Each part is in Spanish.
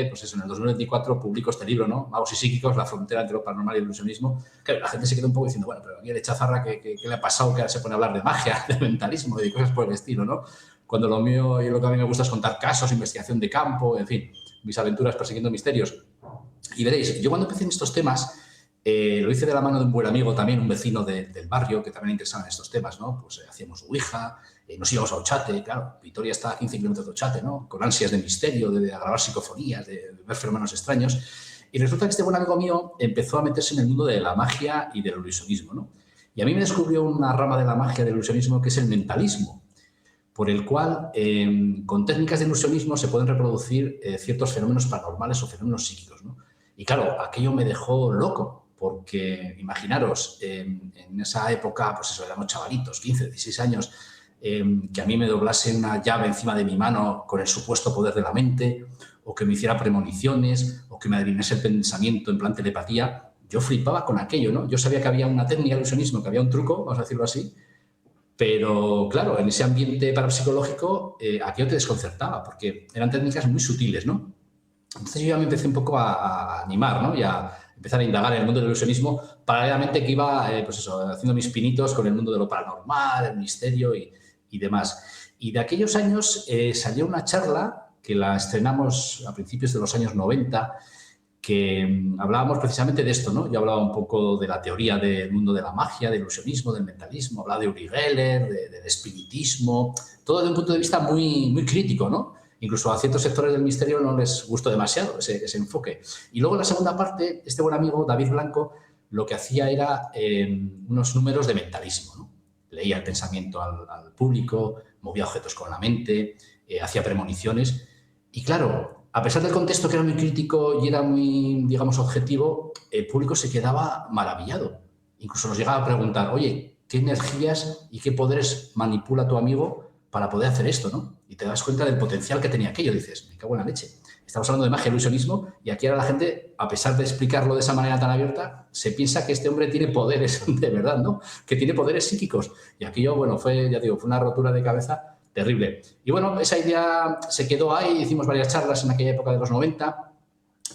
pues eso, en el 2024 publico este libro, ¿no? Magos y psíquicos, la frontera entre lo paranormal y el ilusionismo. Claro, la gente se queda un poco diciendo, bueno, pero aquí el chazarra, ¿qué le ha pasado? Que ahora se pone a hablar de magia, de mentalismo, de cosas por el estilo, ¿no? Cuando lo mío y lo que a mí me gusta es contar casos, investigación de campo, en fin, mis aventuras persiguiendo misterios. Y veréis, yo cuando empecé en estos temas, lo hice de la mano de un buen amigo también, un vecino del barrio que también interesaba en estos temas, ¿no? Pues hacíamos ouija, nos íbamos a Ochate, claro, Vitoria está a 15 kilómetros de Ochate, ¿no? Con ansias de misterio, de grabar psicofonías, de ver fenómenos extraños. Y resulta que este buen amigo mío empezó a meterse en el mundo de la magia y del ilusionismo, ¿no? Y a mí me descubrió una rama de la magia del ilusionismo que es el mentalismo, por el cual con técnicas de ilusionismo se pueden reproducir ciertos fenómenos paranormales o fenómenos psíquicos, ¿no? Y claro, aquello me dejó loco, porque imaginaros, en esa época, pues eso, éramos chavalitos, 15, 16 años, que a mí me doblase una llave encima de mi mano con el supuesto poder de la mente, o que me hiciera premoniciones, o que me adivinase el pensamiento en plan telepatía, yo flipaba con aquello, ¿no? Yo sabía que había una técnica de ilusionismo, que había un truco, vamos a decirlo así, pero claro, en ese ambiente parapsicológico aquello te desconcertaba, porque eran técnicas muy sutiles, ¿no? Entonces yo ya me empecé un poco a animar, ¿no? Y a empezar a indagar en el mundo del ilusionismo, paralelamente que iba, pues eso, haciendo mis pinitos con el mundo de lo paranormal, el misterio y demás. Y de aquellos años salió una charla que la estrenamos a principios de los años 90, que hablábamos precisamente de esto, ¿no? Yo hablaba un poco de la teoría del mundo de la magia, del ilusionismo, del mentalismo, hablaba de Uri Geller, del espiritismo, todo desde un punto de vista muy, muy crítico, ¿no? Incluso a ciertos sectores del misterio no les gustó demasiado ese enfoque. Y luego en la segunda parte, este buen amigo, David Blanco, lo que hacía era unos números de mentalismo, ¿no? Leía el pensamiento al público, movía objetos con la mente, hacía premoniciones. Y claro, a pesar del contexto que era muy crítico y era muy, digamos, objetivo, el público se quedaba maravillado. Incluso nos llegaba a preguntar, oye, ¿qué energías y qué poderes manipula tu amigo para poder hacer esto, ¿no? Y te das cuenta del potencial que tenía aquello. Dices, me cago en la leche. Estamos hablando de magia y ilusionismo y aquí ahora la gente, a pesar de explicarlo de esa manera tan abierta, se piensa que este hombre tiene poderes de verdad, ¿no? Que tiene poderes psíquicos. Y aquello, bueno, fue, ya digo, fue una rotura de cabeza terrible. Y bueno, esa idea se quedó ahí, hicimos varias charlas en aquella época de los 90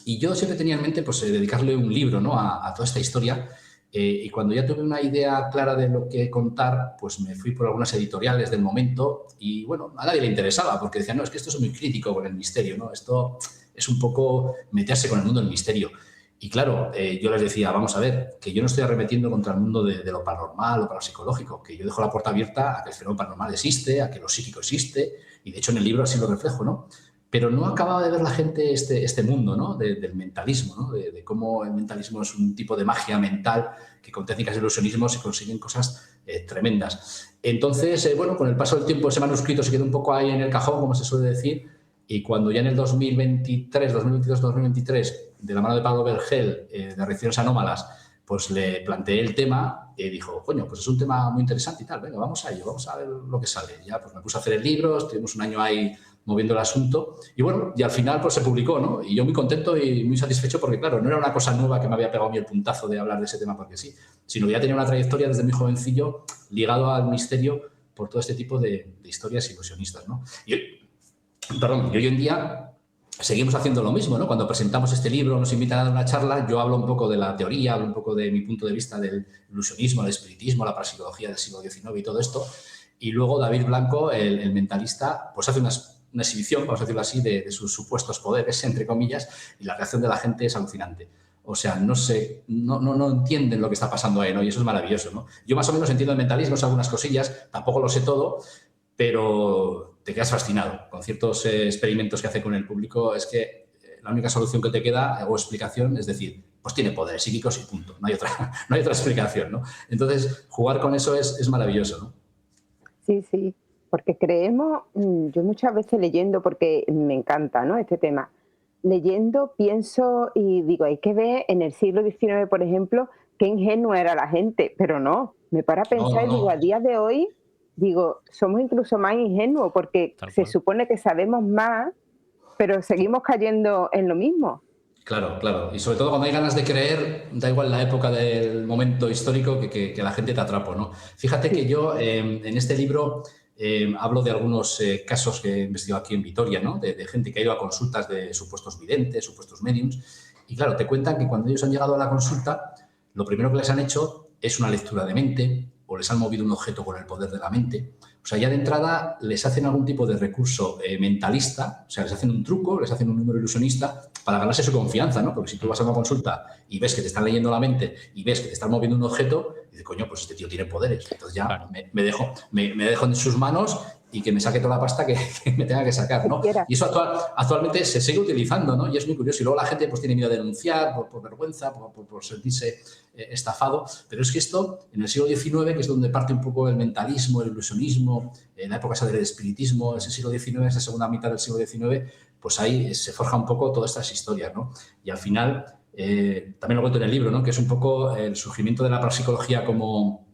y yo siempre tenía en mente pues, dedicarle un libro, ¿no? a toda esta historia. Y cuando ya tuve una idea clara de lo que contar, pues me fui por algunas editoriales del momento y, bueno, a nadie le interesaba porque decían, no, es que esto es muy crítico con el misterio, ¿no? Esto es un poco meterse con el mundo del misterio. Y claro, yo les decía, vamos a ver, que yo no estoy arremetiendo contra el mundo de lo paranormal o parapsicológico, que yo dejo la puerta abierta a que el fenómeno paranormal existe, a que lo psíquico existe, y de hecho en el libro así lo reflejo, ¿no? Pero no acababa de ver la gente este mundo, ¿no? Del mentalismo, ¿no? De cómo el mentalismo es un tipo de magia mental que con técnicas de ilusionismo se consiguen cosas tremendas. Entonces, bueno, con el paso del tiempo ese manuscrito se quedó un poco ahí en el cajón, como se suele decir, y cuando ya en el 2023, 2022, 2023, de la mano de Pablo Vergel, de Reacciones Anómalas, pues le planteé el tema y dijo, coño, pues es un tema muy interesante y tal, venga, vamos a ello, vamos a ver lo que sale. Ya pues me puse a hacer el libro, estuvimos un año ahí moviendo el asunto y bueno, y al final pues se publicó, ¿no? Y yo muy contento y muy satisfecho porque, claro, no era una cosa nueva que me había pegado a mí el puntazo de hablar de ese tema porque sí, sino que ya tenía una trayectoria desde muy jovencillo ligado al misterio por todo este tipo de historias ilusionistas, ¿no? Y hoy en día seguimos haciendo lo mismo, ¿no? Cuando presentamos este libro, nos invitan a dar una charla, yo hablo un poco de la teoría, hablo un poco de mi punto de vista del ilusionismo, del espiritismo, la parapsicología del siglo XIX y todo esto, y luego David Blanco, el mentalista, pues hace una exhibición, vamos a decirlo así, de sus supuestos poderes, entre comillas, y la reacción de la gente es alucinante. O sea, no entienden lo que está pasando ahí, ¿no? Y eso es maravilloso, ¿no? Yo más o menos entiendo el mentalismo, sé algunas cosillas, tampoco lo sé todo, pero te quedas fascinado con ciertos experimentos que hace con el público. Es que la única solución que te queda o explicación es decir, pues tiene poderes psíquicos y punto. No hay otra explicación, ¿no? Entonces, jugar con eso es maravilloso, ¿no? Sí, sí, porque creemos, yo muchas veces leyendo, porque me encanta, ¿no?, este tema, leyendo pienso y digo, hay que ver en el siglo XIX, por ejemplo, qué ingenua era la gente, pero no, me paro a No, pensar y digo, a no. día de hoy, digo, somos incluso más ingenuos porque Tal se cual. supone que sabemos más, pero seguimos cayendo en lo mismo. Claro, claro. Y sobre todo cuando hay ganas de creer, da igual la época del momento histórico que la gente te atrapa, ¿no? Fíjate que Sí, yo en este libro hablo de algunos casos que he investigado aquí en Vitoria, ¿no? De gente que ha ido a consultas de supuestos videntes, supuestos mediums, y claro, te cuentan que cuando ellos han llegado a la consulta, lo primero que les han hecho es una lectura de mente o les han movido un objeto con el poder de la mente. O sea, ya de entrada les hacen algún tipo de recurso mentalista, o sea, les hacen un truco, les hacen un número ilusionista para ganarse su confianza, ¿no? Porque si tú vas a una consulta y ves que te están leyendo la mente y ves que te están moviendo un objeto, dices, coño, pues este tío tiene poderes. Entonces ya claro, me dejo en sus manos y que me saque toda la pasta que me tenga que sacar, ¿no? Y eso actualmente se sigue utilizando, ¿no? Y es muy curioso. Y luego la gente pues tiene miedo de denunciar por vergüenza, por sentirse estafado. Pero es que esto, en el siglo XIX, que es donde parte un poco el mentalismo, el ilusionismo, en la época esa del espiritismo, ese siglo XIX, esa segunda mitad del siglo XIX, pues ahí se forja un poco todas estas historias, ¿no? Y al final, también lo cuento en el libro, ¿no? Que es un poco el surgimiento de la parapsicología como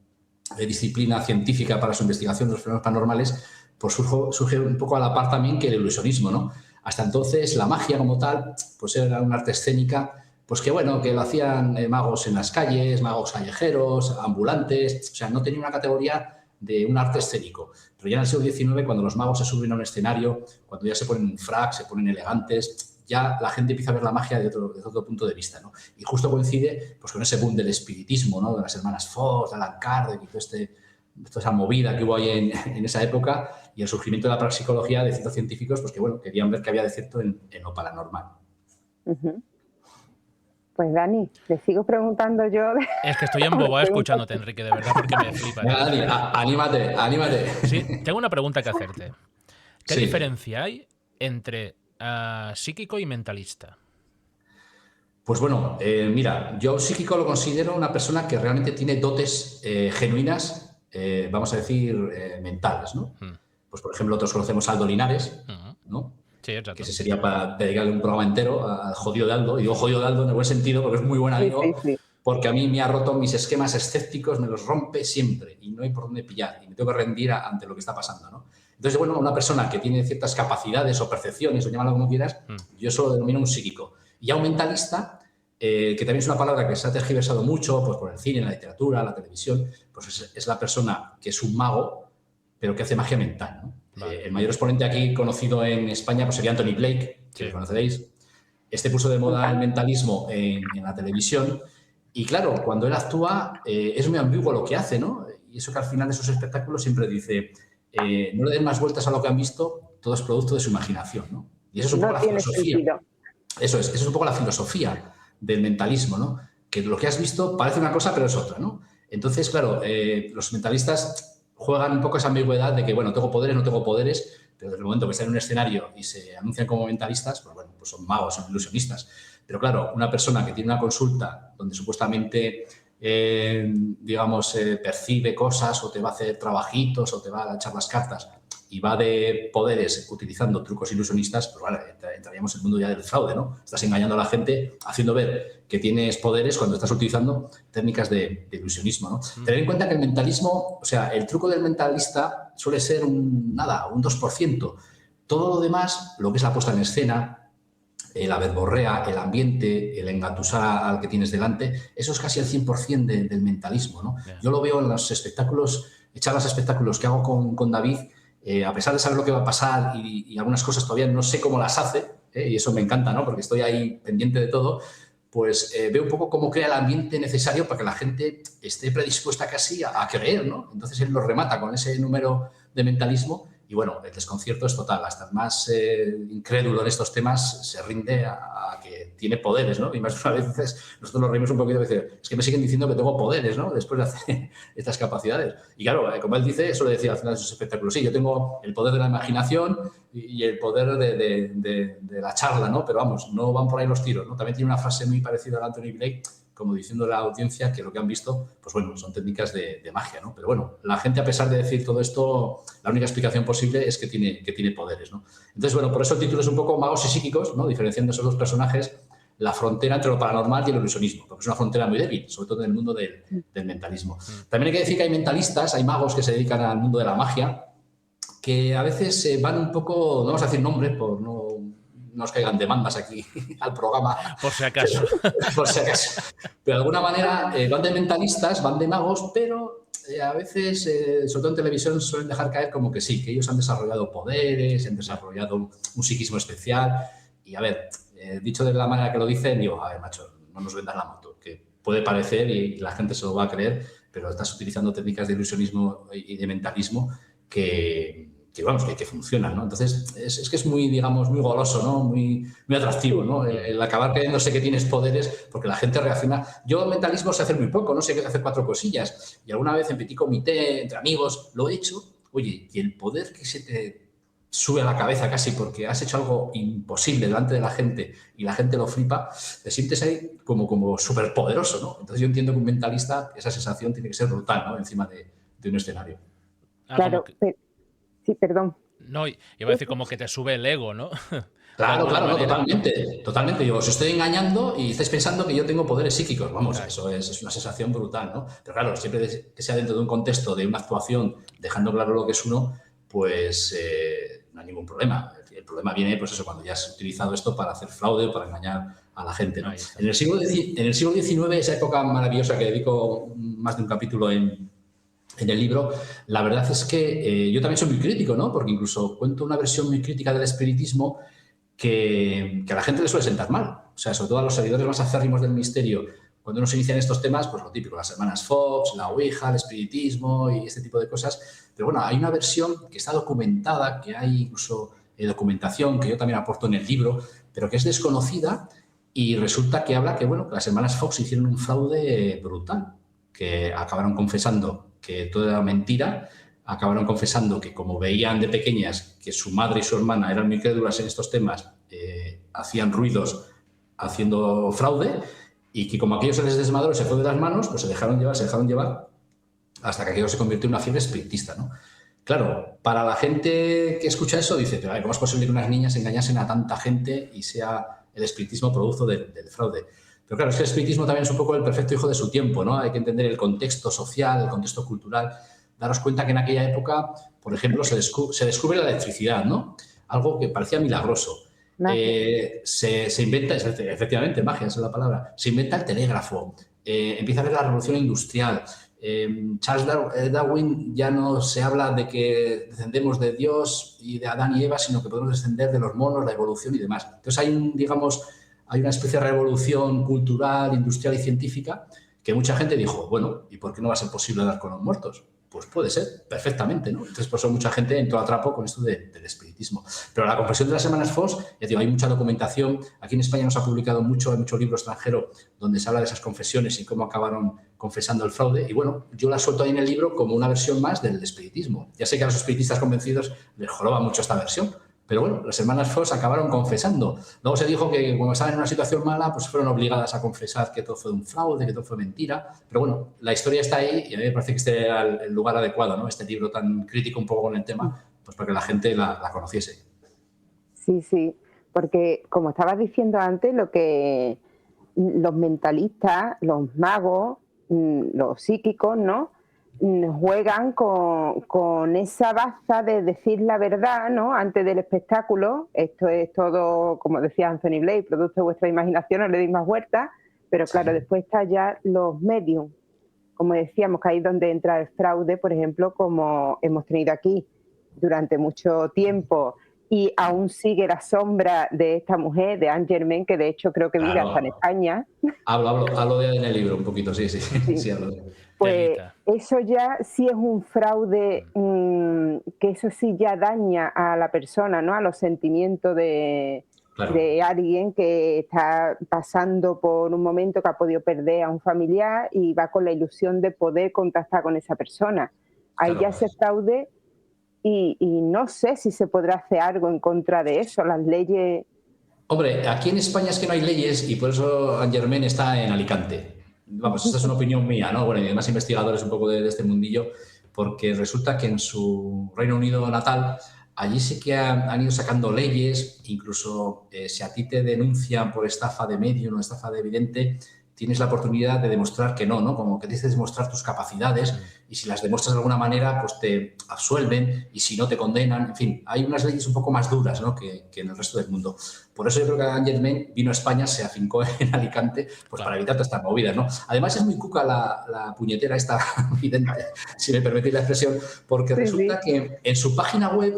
disciplina científica para su investigación de los fenómenos paranormales, pues surge un poco a la par también que el ilusionismo, ¿no? Hasta entonces la magia como tal pues era un arte escénica, pues que bueno, que lo hacían magos en las calles, magos callejeros, ambulantes, o sea, no tenía una categoría de un arte escénico. Pero ya en el siglo XIX, cuando los magos se suben a un escenario, cuando ya se ponen un frac, se ponen elegantes, ya la gente empieza a ver la magia desde otro punto de vista, ¿no? Y justo coincide pues, con ese boom del espiritismo, ¿no? De las hermanas Fox, de Allan Kardec y toda esa movida que hubo ahí en esa época y el surgimiento de la parapsicología de ciertos científicos pues que, bueno, querían ver qué había de cierto en lo paranormal. Uh-huh. Pues, Dani, le sigo preguntando yo. Es que estoy embobado escuchándote, Enrique, de verdad, porque me flipa. Dani, anímate. Sí, tengo una pregunta que hacerte. ¿Qué diferencia hay entre psíquico y mentalista? Pues bueno, mira, yo psíquico lo considero una persona que realmente tiene dotes genuinas, vamos a decir, mentales, ¿no? Pues, por ejemplo, otros conocemos a Aldo Linares, ¿no? Sí, exacto. Que ese sería para dedicarle un programa entero al jodido de Aldo. Y digo jodido de Aldo en el buen sentido porque es muy buen amigo, sí. Porque a mí me ha roto mis esquemas escépticos, me los rompe siempre y no hay por dónde pillar. Y me tengo que rendir ante lo que está pasando, ¿no? Entonces, bueno, una persona que tiene ciertas capacidades o percepciones, o llámalo como quieras, yo eso lo denomino un psíquico. Y a un mentalista, que también es una palabra que se ha tergiversado mucho pues, por el cine, la literatura, la televisión, pues es la persona que es un mago, pero que hace magia mental, ¿no? Vale. El mayor exponente aquí conocido en España pues sería Anthony Blake, que lo conoceréis. Este puso de moda el mentalismo en la televisión y, claro, cuando él actúa es muy ambiguo lo que hace, ¿no? Y eso que al final de sus espectáculos siempre dice no le den más vueltas a lo que han visto, todo es producto de su imaginación, ¿no? Y eso es un poco la filosofía. Sentido. Eso es un poco la filosofía del mentalismo, ¿no? Que lo que has visto parece una cosa pero es otra, ¿no? Entonces, claro, los mentalistas juegan un poco esa ambigüedad de que, bueno, tengo poderes, no tengo poderes, pero desde el momento que están en un escenario y se anuncian como mentalistas, pues bueno, pues son magos, son ilusionistas. Pero claro, una persona que tiene una consulta donde supuestamente, digamos, percibe cosas o te va a hacer trabajitos o te va a echar las cartas y va de poderes utilizando trucos ilusionistas, pues bueno, entraríamos en el mundo ya del fraude, ¿no? Estás engañando a la gente haciendo ver que tienes poderes cuando estás utilizando técnicas de ilusionismo, ¿no? Tener en cuenta que el mentalismo, o sea, el truco del mentalista suele ser un 2%. Todo lo demás, lo que es la puesta en escena, la verborrea, el ambiente, el engatusar al que tienes delante, eso es casi el 100% del mentalismo, ¿no? Yeah. Yo lo veo en los espectáculos, charlas espectáculos que hago con David. A pesar de saber lo que va a pasar y algunas cosas todavía no sé cómo las hace, y eso me encanta, ¿no? Porque estoy ahí pendiente de todo, pues veo un poco cómo crea el ambiente necesario para que la gente esté predispuesta casi a creer, ¿no? Entonces él lo remata con ese número de mentalismo y, bueno, el desconcierto es total. Hasta el más incrédulo en estos temas se rinde a que tiene poderes, ¿no? Y más de una vez nosotros nos reímos un poquito y decimos, es que me siguen diciendo que tengo poderes, ¿no? Después de hacer estas capacidades. Y claro, como él dice, eso le decía al final de sus espectáculos, sí, yo tengo el poder de la imaginación y el poder de la charla, ¿no? Pero vamos, no van por ahí los tiros, ¿no? También tiene una frase muy parecida a Anthony Blake, como diciendo a la audiencia que lo que han visto, pues bueno, son técnicas de magia, ¿no? Pero bueno, la gente, a pesar de decir todo esto, la única explicación posible es que tiene poderes, ¿no? Entonces, bueno, por eso el título es un poco magos y psíquicos, ¿no? Diferenciando esos dos personajes, la frontera entre lo paranormal y el ilusionismo, porque es una frontera muy débil, sobre todo en el mundo del mentalismo. También hay que decir que hay mentalistas, hay magos que se dedican al mundo de la magia, que a veces van un poco, no vamos a decir nombres, por no nos caigan demandas aquí al programa. Por si acaso. Por si acaso. Pero de alguna manera van de mentalistas, van de magos, pero a veces, sobre todo en televisión, suelen dejar caer como que sí, que ellos han desarrollado poderes, han desarrollado un psiquismo especial. Y a ver, dicho de la manera que lo dicen, digo, a ver, macho, no nos vendas la moto, que puede parecer y la gente se lo va a creer, pero estás utilizando técnicas de ilusionismo y de mentalismo vamos, que funcionan, ¿no? Entonces, es que es muy, digamos, muy goloso, ¿no? Muy atractivo, ¿no? El acabar creyéndose que tienes poderes, porque la gente reacciona. Yo mentalismo sé hacer muy poco, no sé qué hacer 4 cosillas. Y alguna vez en petit comité, entre amigos, lo he hecho. Oye, y el poder que se te sube a la cabeza casi porque has hecho algo imposible delante de la gente y la gente lo flipa, te sientes ahí como súper poderoso, ¿no? Entonces yo entiendo que un mentalista, esa sensación tiene que ser brutal, ¿no? Encima de un escenario. Claro, sí, perdón. No, iba a decir como que te sube el ego, ¿no? Claro, no, totalmente. Yo os estoy engañando y estáis pensando que yo tengo poderes psíquicos. Vamos, claro. Eso es una sensación brutal, ¿no? Pero claro, siempre que sea dentro de un contexto de una actuación, dejando claro lo que es uno, pues no hay ningún problema. El problema viene, pues eso, cuando ya has utilizado esto para hacer fraude o para engañar a la gente, ¿no? En el siglo XIX, esa época maravillosa que dedico más de un capítulo en el libro, la verdad es que yo también soy muy crítico, ¿no? Porque incluso cuento una versión muy crítica del espiritismo que a la gente le suele sentar mal. O sea, sobre todo a los seguidores más acérrimos del misterio, cuando uno se inicia en estos temas, pues lo típico, las hermanas Fox, la Ouija, el espiritismo y este tipo de cosas. Pero bueno, hay una versión que está documentada, que hay incluso documentación, que yo también aporto en el libro, pero que es desconocida y resulta que habla que, bueno, que las hermanas Fox hicieron un fraude brutal, que acabaron confesando que todo era mentira, acabaron confesando que como veían de pequeñas que su madre y su hermana eran muy crédulas en estos temas, hacían ruidos haciendo fraude y que como aquello se les desmadró y se fue de las manos, pues se dejaron llevar hasta que aquello se convirtió en una fiebre espiritista, ¿no? Claro, para la gente que escucha eso dice, pero ¿cómo es posible que unas niñas engañasen a tanta gente y sea el espiritismo producto del fraude? Pero claro, es que el espiritismo también es un poco el perfecto hijo de su tiempo, ¿no? Hay que entender el contexto social, el contexto cultural. Daros cuenta que en aquella época, por ejemplo, se descubre la electricidad, ¿no? Algo que parecía milagroso. Se inventa, efectivamente, magia, esa es la palabra. Se inventa el telégrafo. Empieza a haber la revolución industrial. Charles Darwin ya no se habla de que descendemos de Dios y de Adán y Eva, sino que podemos descender de los monos, la evolución y demás. Entonces hay una especie de revolución cultural, industrial y científica que mucha gente dijo, bueno, ¿y por qué no va a ser posible hablar con los muertos? Pues puede ser, perfectamente, ¿no? Entonces, por eso mucha gente entró a trapo con esto del espiritismo. Pero la confesión de las hermanas Fox, ya digo, hay mucha documentación. Aquí en España nos ha publicado mucho, hay mucho libro extranjero donde se habla de esas confesiones y cómo acabaron confesando el fraude. Y bueno, yo la suelto ahí en el libro como una versión más del espiritismo. Ya sé que a los espiritistas convencidos les joroba mucho esta versión, pero bueno, las hermanas Fox acabaron confesando. Luego se dijo que cuando estaban en una situación mala, pues fueron obligadas a confesar que todo fue un fraude, que todo fue mentira. Pero bueno, la historia está ahí y a mí me parece que este era el lugar adecuado, ¿no? Este libro tan crítico un poco con el tema, pues para que la gente la conociese. Sí, porque como estabas diciendo antes, lo que los mentalistas, los magos, los psíquicos, ¿no? Juegan con esa baza de decir la verdad, ¿no? Antes del espectáculo. Esto es todo, como decía Anthony Blake, producto de vuestra imaginación, no le deis más vueltas, pero claro, después está ya los mediums, como decíamos, que ahí es donde entra el fraude, por ejemplo, como hemos tenido aquí durante mucho tiempo, y aún sigue la sombra de esta mujer, de Anne Germain, que de hecho creo que vive hasta en España. Hablo de en el libro un poquito, sí hablo. Pues eso ya sí es un fraude, que eso sí ya daña a la persona, ¿no? A los sentimientos de alguien que está pasando por un momento que ha podido perder a un familiar y va con la ilusión de poder contactar con esa persona. Ahí ya se fraude y no sé si se podrá hacer algo en contra de eso, las leyes... Hombre, aquí en España es que no hay leyes y por eso Anne Germain está en Alicante. Vamos, esta es una opinión mía, ¿no? Bueno, y además investigadores un poco de este mundillo, porque resulta que en su Reino Unido natal, allí sí que han ido sacando leyes, incluso si a ti te denuncian por estafa de medium o estafa de vidente, tienes la oportunidad de demostrar que no, ¿no? Como que tienes que demostrar tus capacidades y si las demuestras de alguna manera, pues te absuelven y si no te condenan. En fin, hay unas leyes un poco más duras, ¿no? que en el resto del mundo. Por eso yo creo que Saint Germain vino a España, se afincó en Alicante, pues para evitar todas estas movidas, ¿no? Además es muy cuca la puñetera esta vidente, si me permitís la expresión, porque resulta que en su página web,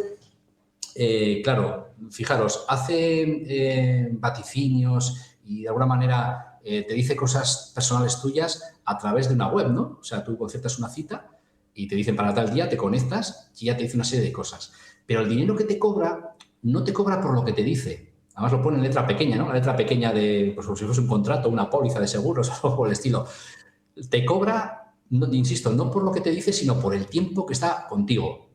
claro, fijaros, hace vaticinios y de alguna manera te dice cosas personales tuyas a través de una web, ¿no? O sea, tú concertas una cita y te dicen para tal día, te conectas y ya te dice una serie de cosas. Pero el dinero que te cobra, no te cobra por lo que te dice. Además lo pone en letra pequeña, ¿no? La letra pequeña de, pues como si fuese un contrato, una póliza de seguros o algo por el estilo. Te cobra, no, insisto, no por lo que te dice, sino por el tiempo que está contigo.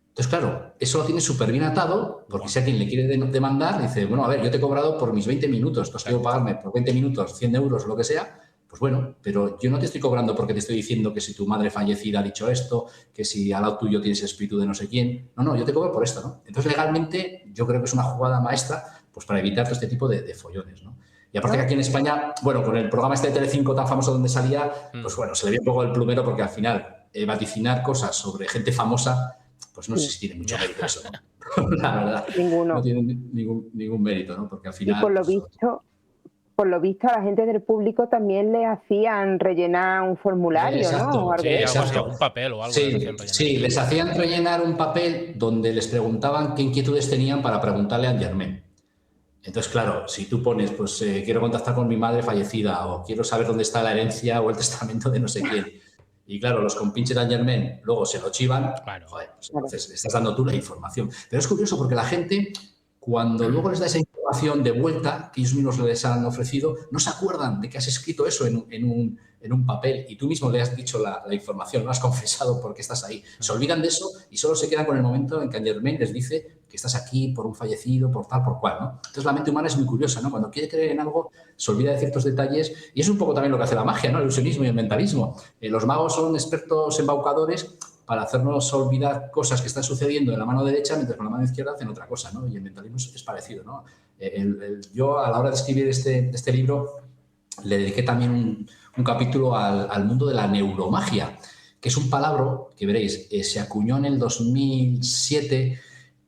Entonces, claro, eso lo tiene súper bien atado, porque si a quien le quiere demandar, dice, bueno, a ver, yo te he cobrado por mis 20 minutos, tú has querido pagarme por 20 minutos 100 euros o lo que sea, pues bueno, pero yo no te estoy cobrando porque te estoy diciendo que si tu madre fallecida ha dicho esto, que si al lado tuyo tienes espíritu de no sé quién. No, yo te cobro por esto, ¿no? Entonces, legalmente, yo creo que es una jugada maestra pues para evitar todo este tipo de follones, ¿no? Y aparte que aquí en España, bueno, con el programa este de Telecinco tan famoso donde salía, pues bueno, se le vio un poco el plumero porque al final vaticinar cosas sobre gente famosa, pues no sé si tiene mucho mérito eso, ¿no? La verdad, Ninguno. no tiene ningún mérito, ¿no? Porque al final... Y por lo visto a la gente del público también le hacían rellenar un formulario, ¿no? O algo Sí, algo así, exacto. un papel o algo. Sí, les hacían rellenar un papel donde les preguntaban qué inquietudes tenían para preguntarle a Germain. Entonces, claro, si tú pones, pues quiero contactar con mi madre fallecida o quiero saber dónde está la herencia o el testamento de no sé quién. Y claro, los compinches de Germain luego se lo chivan, joder, pues entonces estás dando tú la información. Pero es curioso porque la gente, cuando luego les da esa información de vuelta que ellos mismos les han ofrecido, no se acuerdan de que has escrito eso en un papel y tú mismo le has dicho la información, no has confesado porque estás ahí. Se olvidan de eso y solo se quedan con el momento en que Germain les dice que estás aquí por un fallecido, por tal, por cual, ¿no? Entonces la mente humana es muy curiosa, ¿no? Cuando quiere creer en algo, se olvida de ciertos detalles y es un poco también lo que hace la magia, ¿no? El ilusionismo y el mentalismo. Los magos son expertos embaucadores para hacernos olvidar cosas que están sucediendo en la mano derecha mientras con la mano izquierda hacen otra cosa, ¿no? Y el mentalismo es parecido, ¿no? Yo, a la hora de escribir este libro, le dediqué también un capítulo al mundo de la neuromagia, que es un palabra que veréis, se acuñó en el 2007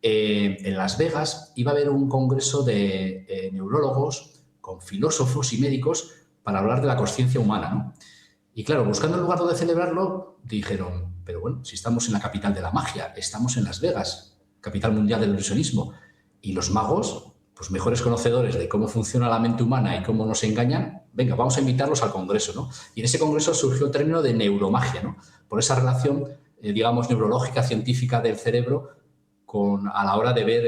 en Las Vegas. Iba a haber un congreso de neurólogos con filósofos y médicos para hablar de la consciencia humana, ¿no? Y claro, buscando el lugar donde celebrarlo, dijeron, pero bueno, si estamos en la capital de la magia, estamos en Las Vegas, capital mundial del ilusionismo, y los magos, pues mejores conocedores de cómo funciona la mente humana y cómo nos engañan, venga, vamos a invitarlos al congreso, ¿no? Y en ese congreso surgió el término de neuromagia, ¿no? Por esa relación, digamos, neurológica, científica del cerebro a la hora de ver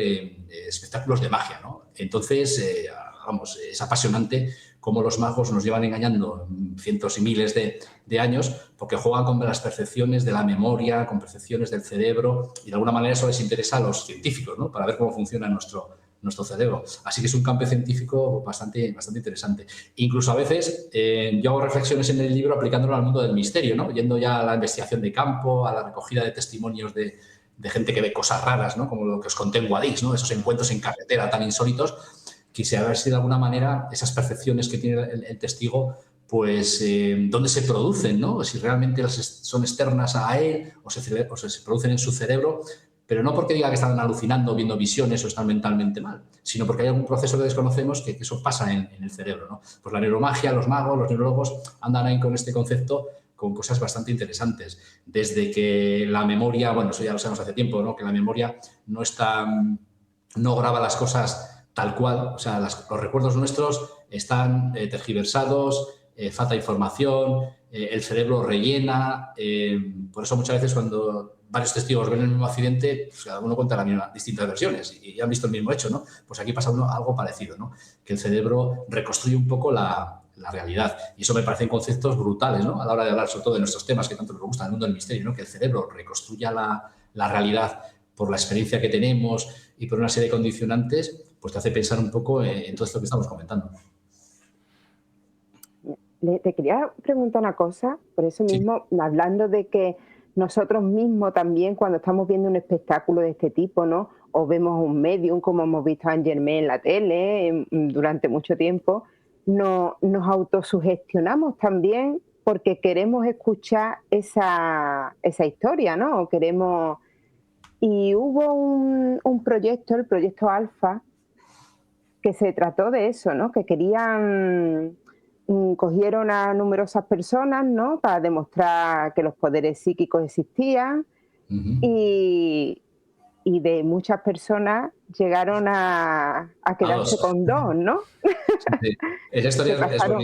espectáculos de magia, ¿no? Entonces, vamos, es apasionante cómo los magos nos llevan engañando cientos y miles de años porque juegan con las percepciones de la memoria, con percepciones del cerebro y de alguna manera eso les interesa a los científicos, ¿no? Para ver cómo funciona nuestro cerebro. Así que es un campo científico bastante interesante. Incluso a veces yo hago reflexiones en el libro aplicándolo al mundo del misterio, ¿no? Yendo ya a la investigación de campo, a la recogida de testimonios de gente que ve cosas raras, ¿no? Como lo que os conté en Guadix, ¿no? Esos encuentros en carretera tan insólitos. Quisiera ver si de alguna manera esas percepciones que tiene el testigo, pues dónde se producen, ¿no? Si realmente son externas a él o se producen en su cerebro, pero no porque diga que están alucinando, viendo visiones o están mentalmente mal, sino porque hay algún proceso que desconocemos que eso pasa en el cerebro, ¿no? Pues la neuromagia, los magos, los neurólogos andan ahí con este concepto con cosas bastante interesantes. Desde que la memoria, bueno, eso ya lo sabemos hace tiempo, ¿no? Que la memoria no graba las cosas tal cual, o sea, los recuerdos nuestros están tergiversados, falta información, el cerebro rellena, por eso muchas veces cuando varios testigos ven el mismo accidente, pues cada uno cuenta distintas versiones y han visto el mismo hecho, ¿no? Pues aquí pasa algo parecido, ¿no? Que el cerebro reconstruye un poco la realidad. Y eso me parecen conceptos brutales, ¿no? A la hora de hablar sobre todo de nuestros temas que tanto nos gustan, el mundo del misterio, ¿no? Que el cerebro reconstruya la realidad por la experiencia que tenemos y por una serie de condicionantes, pues te hace pensar un poco en todo esto que estamos comentando. Te quería preguntar una cosa, por eso mismo, sí, hablando de que nosotros mismos también cuando estamos viendo un espectáculo de este tipo, ¿no? O vemos un medium, como hemos visto a Saint Germain en la tele durante mucho tiempo, nos autosugestionamos también porque queremos escuchar esa historia, ¿no? Y hubo un proyecto, el proyecto Alfa, que se trató de eso, ¿no? Que querían, cogieron a numerosas personas, ¿no? Para demostrar que los poderes psíquicos existían Ujú. y, y de muchas personas llegaron a A quedarse dos. con dos, ¿no? Sí, sí. Esa Se historia pasaron.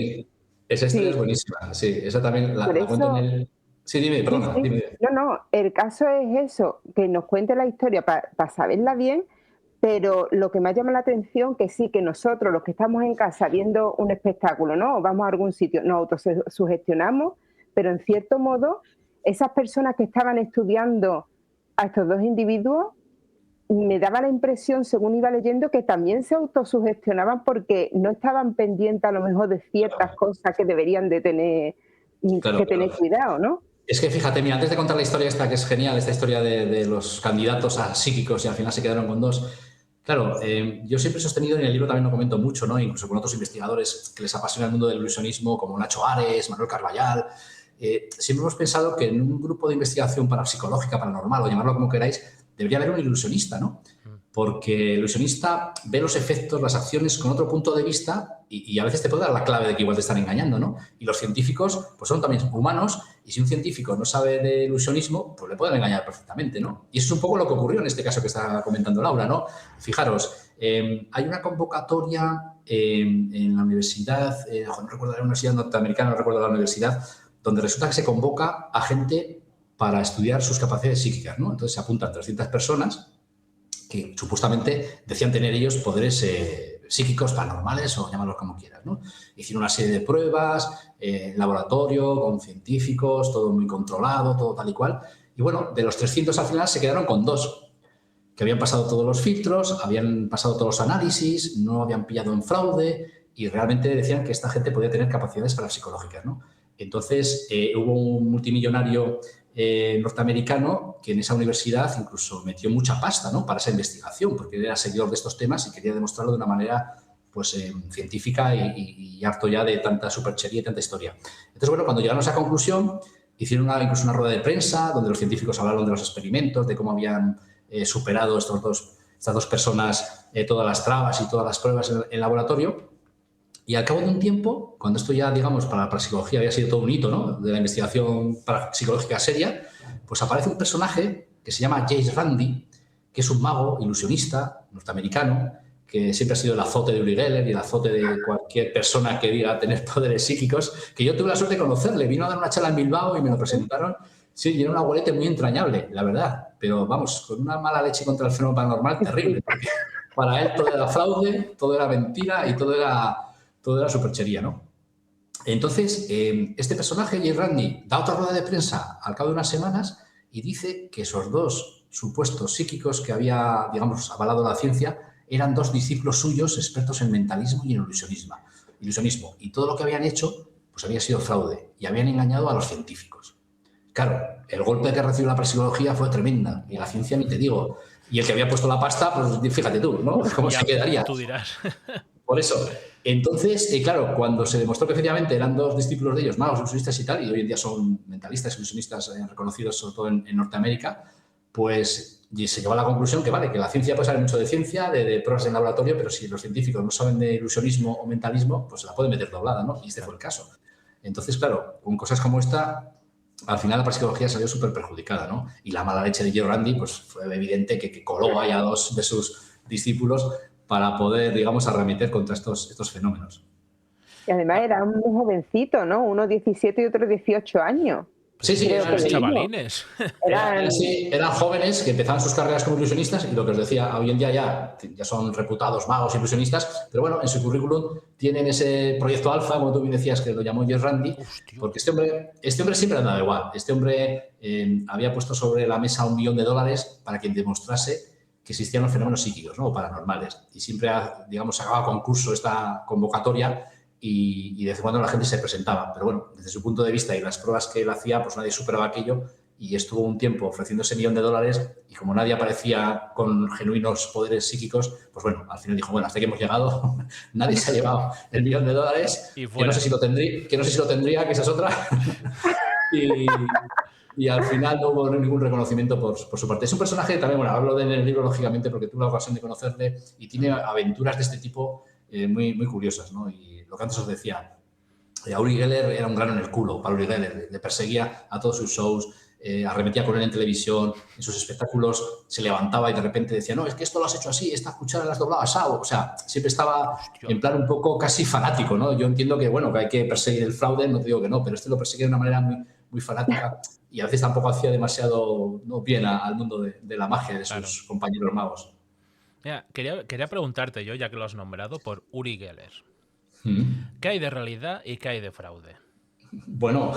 esa historia es Sí, buenísima. Sí, esa también por la cuento en eso. el... Sí, dime, Sí, perdona, sí. dime. No, no, el caso es eso, que nos cuente la historia para saberla bien, pero lo que me llama la atención que sí, que nosotros, los que estamos en casa viendo un espectáculo, ¿no? O vamos a algún sitio, nos autosugestionamos, pero en cierto modo, esas personas que estaban estudiando a estos dos individuos, me daba la impresión, según iba leyendo, que también se autosugestionaban porque no estaban pendientes a lo mejor de ciertas Claro, cosas que deberían de tener, claro, que tener claro. cuidado, ¿no? Es que fíjate, mira, antes de contar la historia esta, que es genial, esta historia de los candidatos a psíquicos y al final se quedaron con dos. Claro, yo siempre he sostenido, y en el libro también lo comento mucho, ¿no? Incluso con otros investigadores que les apasiona el mundo del ilusionismo, como Nacho Ares, Manuel Carballal, siempre hemos pensado que en un grupo de investigación parapsicológica, paranormal, o llamarlo como queráis, debería haber un ilusionista, ¿no? Porque el ilusionista ve los efectos, las acciones con otro punto de vista y a veces te puede dar la clave de que igual te están engañando, ¿no? Y los científicos, pues son también humanos y si un científico no sabe de ilusionismo, pues le pueden engañar perfectamente, ¿no? Y eso es un poco lo que ocurrió en este caso que está comentando Laura, ¿no? Fijaros, hay una convocatoria en la universidad, no recuerdo la universidad norteamericana, no recuerdo la universidad, donde resulta que se convoca a gente para estudiar sus capacidades psíquicas, ¿no? Entonces se apuntan 300 personas que supuestamente decían tener ellos poderes psíquicos, paranormales o llámalos como quieras, ¿no? Hicieron una serie de pruebas en laboratorio, con científicos, todo muy controlado, todo tal y cual. Y bueno, de los 300 al final se quedaron con dos, que habían pasado todos los filtros, habían pasado todos los análisis, no habían pillado en fraude y realmente decían que esta gente podía tener capacidades parapsicológicas, ¿no? Entonces, hubo un multimillonario norteamericano que en esa universidad incluso metió mucha pasta, ¿no? Para esa investigación, porque era seguidor de estos temas y quería demostrarlo de una manera pues, científica y harto ya de tanta superchería y tanta historia. Entonces, bueno, cuando llegaron a esa conclusión, hicieron incluso una rueda de prensa donde los científicos hablaron de los experimentos, de cómo habían superado estas dos personas todas las trabas y todas las pruebas en el laboratorio. Y al cabo de un tiempo, cuando esto ya, digamos, para la parapsicología había sido todo un hito, ¿no? De la investigación parapsicológica seria, pues aparece un personaje que se llama James Randi, que es un mago ilusionista norteamericano, que siempre ha sido el azote de Uri Geller y el azote de cualquier persona que diga tener poderes psíquicos, que yo tuve la suerte de conocerle. Vino a dar una charla en Bilbao y me lo presentaron. Sí, y era un abuelete muy entrañable, la verdad. Pero vamos, con una mala leche contra el fenómeno paranormal terrible, porque para él todo era fraude, todo era mentira y todo era superchería, ¿no? Entonces, este personaje, Jay Randy, da otra rueda de prensa al cabo de unas semanas y dice que esos dos supuestos psíquicos que había, digamos, avalado la ciencia eran dos discípulos suyos expertos en mentalismo y en ilusionismo. Y todo lo que habían hecho, pues había sido fraude y habían engañado a los científicos. Claro, el golpe que recibió la parapsicología fue tremenda y la ciencia ni te digo. Y el que había puesto la pasta, pues fíjate tú, ¿no? ¿Cómo Ya, se quedaría? tú dirás. Por eso. Entonces, claro, cuando se demostró que efectivamente eran dos discípulos de ellos, magos, ilusionistas y tal, y hoy en día son mentalistas, ilusionistas reconocidos sobre todo en Norteamérica, pues se llegó a la conclusión que vale, que la ciencia puede saber mucho de ciencia, de pruebas en laboratorio, pero si los científicos no saben de ilusionismo o mentalismo, pues se la pueden meter doblada, ¿no? Y este fue el caso. Entonces, claro, con cosas como esta, al final la parapsicología salió súper perjudicada, ¿no? Y la mala leche de Joe Randy, pues fue evidente que coló ahí a dos de sus discípulos para poder, digamos, arremeter contra estos fenómenos. Y además era un jovencito, ¿no? Uno 17 y otro 18 años. Sí, Creo eran, que sí. chavalines. Eran jóvenes que empezaban sus carreras como ilusionistas y lo que os decía, hoy en día ya son reputados magos ilusionistas, pero bueno, en su currículum tienen ese proyecto Alfa, como tú bien decías, que lo llamó Jay Randy, porque este hombre siempre andaba igual. Este hombre había puesto sobre la mesa $1 millón para que demostrase que existían los fenómenos psíquicos, ¿no? O paranormales. Y siempre, digamos, sacaba concurso esta convocatoria y de vez en cuando la gente se presentaba. Pero bueno, desde su punto de vista y las pruebas que él hacía, pues nadie superaba aquello y estuvo un tiempo ofreciendo ese $1.000.000 y como nadie aparecía con genuinos poderes psíquicos, pues bueno, al final dijo, bueno, hasta que hemos llegado, nadie se ha llevado el $1.000.000, que no sé si lo tendría, que esa es otra. Y al final no hubo ningún reconocimiento por su parte. Es un personaje también, bueno, hablo en el libro, lógicamente, porque tuve la ocasión de conocerle y tiene aventuras de este tipo muy, muy curiosas, ¿no? Y lo que antes os decía, Uri Geller era un grano en el culo para Uri Geller, le perseguía a todos sus shows, arremetía con él en televisión, en sus espectáculos se levantaba y de repente decía, no, es que esto lo has hecho así, esta cuchara la has doblado asado. O sea, siempre estaba en plan un poco casi fanático, ¿no? Yo entiendo que, bueno, que hay que perseguir el fraude, no te digo que no, pero este lo perseguía de una manera muy, muy fanática y a veces tampoco hacía demasiado bien al mundo de la magia de sus compañeros magos. Mira, quería preguntarte yo, ya que lo has nombrado, por Uri Geller. ¿Qué hay de realidad y qué hay de fraude? Bueno,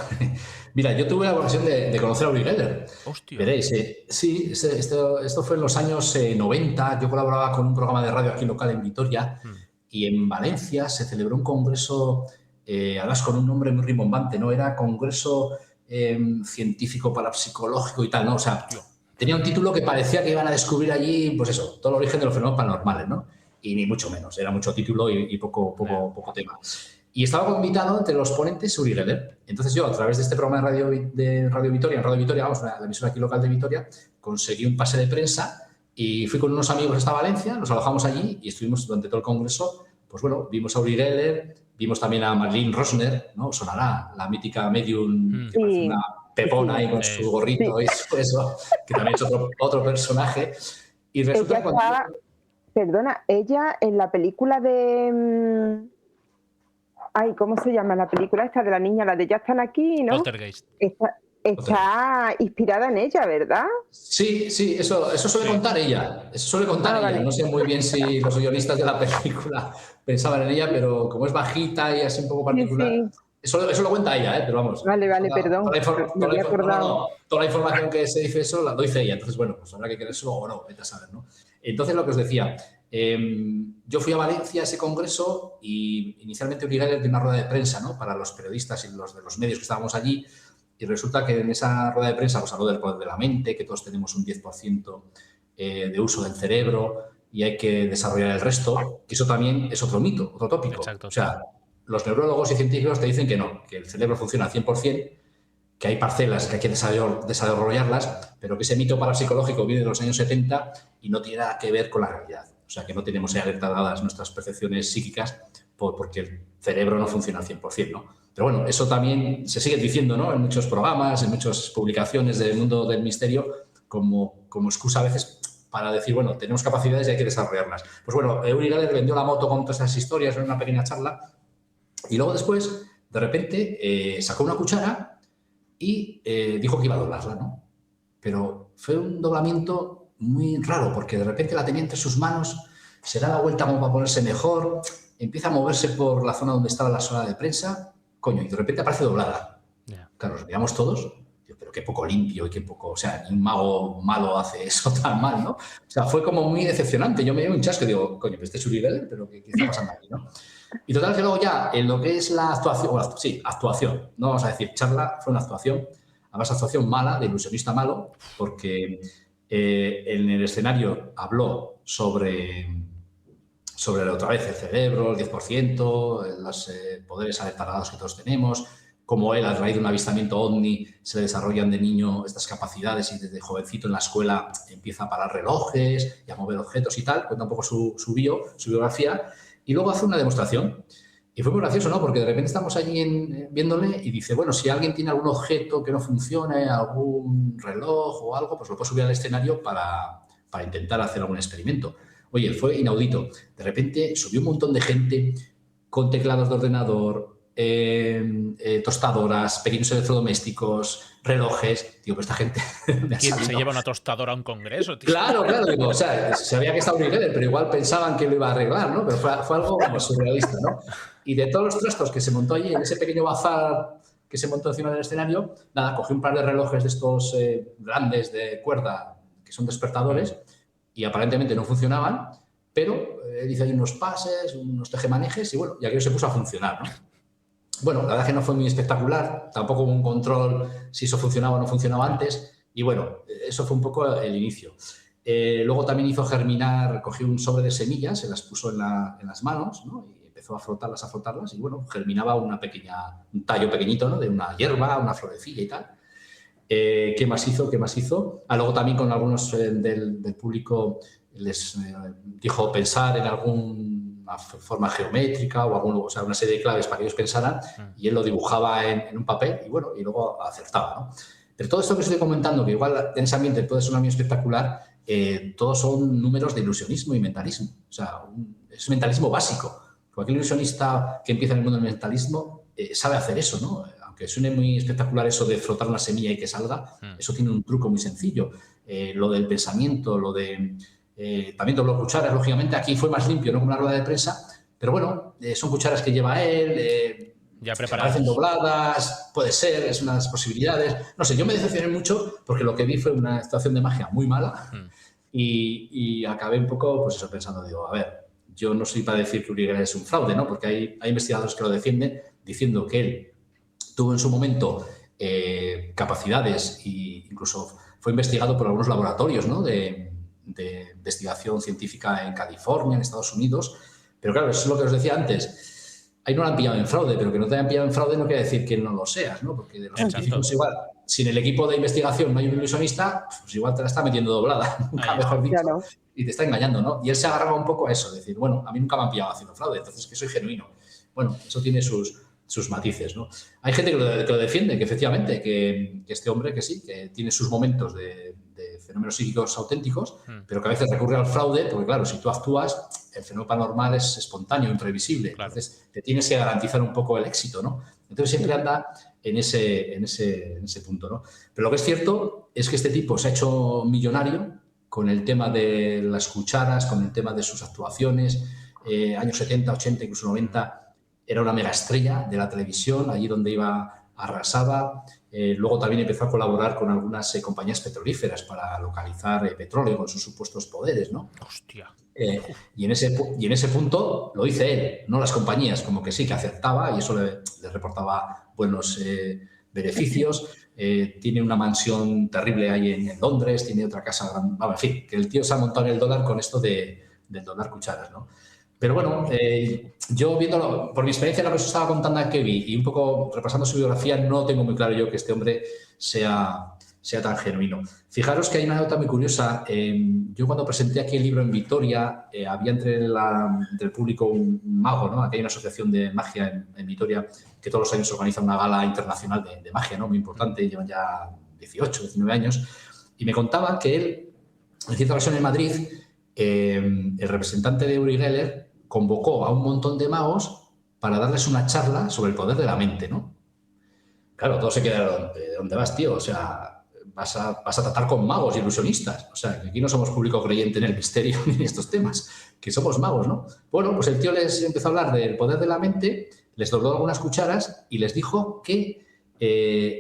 mira, yo tuve la ocasión de conocer a Uri Geller. Hostia. Veréis, sí, esto fue en los años 90. Yo colaboraba con un programa de radio aquí local en Vitoria y en Valencia se celebró un congreso, además con un nombre muy rimbombante, ¿no? Era Congreso Científico Parapsicológico y tal, ¿no? O sea, tenía un título que parecía que iban a descubrir allí, pues eso, todo el origen de los fenómenos paranormales, ¿no? Y ni mucho menos, era mucho título y poco tema. Y estaba invitado entre los ponentes Uri Geller. Entonces yo, a través de este programa de Radio Vitoria, vamos, la emisora aquí local de Vitoria, conseguí un pase de prensa y fui con unos amigos hasta Valencia, nos alojamos allí y estuvimos durante todo el congreso. Pues bueno, vimos a Uri Geller, vimos también a Marlene Rosner, ¿no? Sonará, la mítica medium que parece una pepona ahí con su gorrito y eso, que también es otro personaje. Y resulta Perdona, ella en la película de... Ay, ¿cómo se llama la película esta de la niña? La de Ya están aquí, ¿no? Poltergeist. Está inspirada en ella, ¿verdad? Sí, eso suele contar ella. Eso suele contar ella. Vale. No sé muy bien si los guionistas de la película pensaban en ella, pero como es bajita y así un poco particular... Sí. Eso lo cuenta ella, pero vamos. Vale, perdón. Toda la información que se dice eso la dice ella. Entonces, bueno, pues habrá que creérselo o no, vete a saber, ¿no? Entonces, lo que os decía, yo fui a Valencia a ese congreso y inicialmente Uri Geller de una rueda de prensa, ¿no? Para los periodistas y los de los medios que estábamos allí. Y resulta que en esa rueda de prensa pues habló del poder de la mente, que todos tenemos un 10% de uso del cerebro y hay que desarrollar el resto, que eso también es otro mito, otro tópico. Exacto, o sea, los neurólogos y científicos te dicen que no, que el cerebro funciona al 100%, que hay parcelas que hay que desarrollarlas, pero que ese mito parapsicológico viene de los años 70 y no tiene nada que ver con la realidad. O sea, que no tenemos alertadas nuestras percepciones psíquicas porque el cerebro no funciona al 100%, ¿no? Pero bueno, eso también se sigue diciendo, ¿no? En muchos programas, en muchas publicaciones del mundo del misterio, como excusa a veces para decir, bueno, tenemos capacidades y hay que desarrollarlas. Pues bueno, Uri Geller vendió la moto con todas esas historias en una pequeña charla y luego después, de repente, sacó una cuchara y dijo que iba a doblarla, ¿no? Pero fue un doblamiento muy raro porque de repente la tenía entre sus manos, se da la vuelta como para ponerse mejor, empieza a moverse por la zona donde estaba la sala de prensa, coño, y de repente aparece doblada. Yeah. Claro, nos veíamos todos, pero qué poco limpio y qué poco, o sea, ni un mago malo hace eso tan mal, ¿no? O sea, fue como muy decepcionante. Yo me dio un chasco y digo, coño, este es Uri Geller, pero ¿qué está pasando aquí, no? Y total que luego ya, en lo que es la actuación, bueno, sí, actuación, no vamos a decir charla, fue una actuación, además actuación mala, de ilusionista malo, porque en el escenario habló sobre otra vez el cerebro, el 10%, los poderes alertados que todos tenemos, como él, a raíz de un avistamiento ovni, se le desarrollan de niño estas capacidades y desde jovencito en la escuela empieza a parar relojes y a mover objetos y tal, cuenta un poco su biografía, y luego hace una demostración. Y fue muy gracioso, ¿no? Porque de repente estamos allí viéndole y dice, bueno, si alguien tiene algún objeto que no funcione, algún reloj o algo, pues lo puede subir al escenario para intentar hacer algún experimento. Oye, fue inaudito. De repente subió un montón de gente con teclados de ordenador, tostadoras, pequeños electrodomésticos, relojes. Digo, pues esta gente... ¿Quién se lleva una tostadora a un congreso, tío? Claro. Digo, o sea, sabía que estaba Uri Geller, pero igual pensaban que lo iba a arreglar, ¿no? Pero fue algo como surrealista, ¿no? Y de todos los trastos que se montó allí en ese pequeño bazar que se montó encima del escenario, nada, cogí un par de relojes de estos grandes de cuerda, que son despertadores, y aparentemente no funcionaban, pero hice ahí unos pases, unos tejemanejes, y bueno, y aquello se puso a funcionar, ¿no? bueno, la verdad es que no fue muy espectacular, tampoco hubo un control si eso funcionaba o no funcionaba antes, y bueno, eso fue un poco el inicio. Luego también hizo germinar, cogió un sobre de semillas, se las puso en las manos, ¿no? Y empezó a frotarlas, y bueno, germinaba un tallo pequeñito, ¿no? De una hierba, una florecilla y tal. ¿Qué más hizo? Luego también con algunos del público les dijo pensar en alguna forma geométrica o sea, una serie de claves para que ellos pensaran, y él lo dibujaba en un papel y bueno, y luego acertaba, ¿no? Pero todo esto que estoy comentando, que igual en ese ambiente puede sonar muy espectacular, todos son números de ilusionismo y mentalismo. O sea, es mentalismo básico. Cualquier ilusionista que empieza en el mundo del mentalismo sabe hacer eso, ¿no? Aunque suene muy espectacular eso de frotar una semilla y que salga, eso tiene un truco muy sencillo. Lo del pensamiento, también dobló cucharas, lógicamente. Aquí fue más limpio, no como una rueda de prensa, pero bueno, son cucharas que lleva él, ya preparadas. Parecen dobladas, puede ser, es unas posibilidades. No sé, yo me decepcioné mucho porque lo que vi fue una situación de magia muy mala y acabé un poco, pues eso, pensando, digo, a ver, yo no soy para decir que Uri Geller es un fraude, ¿no? Porque hay investigadores que lo defienden diciendo que él tuvo en su momento capacidades e incluso fue investigado por algunos laboratorios, ¿no? de investigación científica en California, en Estados Unidos. Pero claro, eso es lo que os decía antes. Ahí no lo han pillado en fraude, pero que no te hayan pillado en fraude no quiere decir que no lo seas, ¿no? Porque de los científicos igual, si en el equipo de investigación no hay un ilusionista, pues igual te la está metiendo doblada, nunca mejor dicho, claro. Y te está engañando, ¿no? Y él se agarraba un poco a eso, decir, bueno, a mí nunca me han pillado haciendo fraude, entonces que soy genuino. Bueno, eso tiene sus matices, ¿no? Hay gente que lo defiende, que efectivamente, que este hombre, que sí, que tiene sus momentos de fenómenos psíquicos auténticos, pero que a veces recurre al fraude, porque claro, si tú actúas, el fenómeno paranormal es espontáneo, imprevisible, claro. Entonces te tienes que garantizar un poco el éxito, ¿no? Entonces siempre anda en ese punto, ¿no? Pero lo que es cierto es que este tipo se ha hecho millonario con el tema de las cucharas, con el tema de sus actuaciones, años 70, 80, incluso 90, era una mega estrella de la televisión, allí donde iba arrasaba. Luego también empezó a colaborar con algunas compañías petrolíferas para localizar petróleo con sus supuestos poderes, ¿no? Hostia. Y en ese punto lo dice él, no las compañías, como que sí, que acertaba y eso le reportaba buenos beneficios. Tiene una mansión terrible ahí en Londres, tiene otra casa, en fin, que el tío se ha montado en el dólar con esto del dólar cucharas, ¿no? Pero bueno, yo viéndolo, por mi experiencia, lo que os estaba contando a Kevin y un poco repasando su biografía, no tengo muy claro yo que este hombre sea tan genuino. Fijaros que hay una nota muy curiosa. Yo cuando presenté aquí el libro en Vitoria, había entre el público un mago, ¿no? Aquí hay una asociación de magia en Vitoria que todos los años organiza una gala internacional de magia, ¿no? Muy importante, llevan ya 18, 19 años. Y me contaba que él, en cierta ocasión en Madrid, el representante de Uri Geller convocó a un montón de magos para darles una charla sobre el poder de la mente, ¿no? Claro, todos se quedaron, ¿de dónde vas, tío? O sea, vas a tratar con magos y ilusionistas. O sea, que aquí no somos público creyente en el misterio ni en estos temas, que somos magos, ¿no? Bueno, pues el tío les empezó a hablar del poder de la mente, les dobló algunas cucharas y les dijo que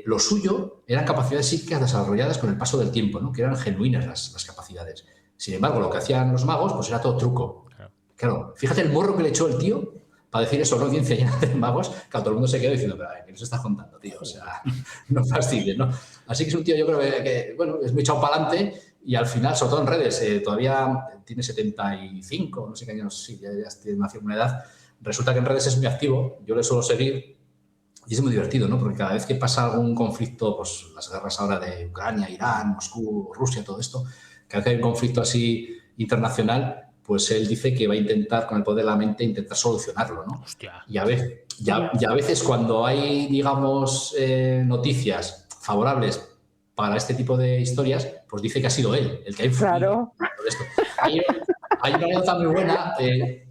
lo suyo eran capacidades psíquicas desarrolladas con el paso del tiempo, ¿no? Que eran genuinas las capacidades. Sin embargo, lo que hacían los magos, pues era todo truco. Claro, fíjate el morro que le echó el tío para decir eso a una audiencia llena de magos, que todo el mundo se quedó diciendo, pero ¿qué nos estás contando, tío? O sea, no fastidies, ¿no? Así que es un tío, yo creo que bueno, es muy echado para adelante y al final, sobre todo en redes, todavía tiene 75, no sé qué años, sí, ya tiene una edad. Resulta que en redes es muy activo, yo le suelo seguir y es muy divertido, ¿no? Porque cada vez que pasa algún conflicto, pues las guerras ahora de Ucrania, Irán, Moscú, Rusia, todo esto, cada vez que hay un conflicto así internacional, pues él dice que va a intentar, con el poder de la mente, intentar solucionarlo, ¿no? Hostia. Y a veces cuando hay, digamos, noticias favorables para este tipo de historias, pues dice que ha sido él el que ha influido claro. en esto. Hay una anécdota muy buena,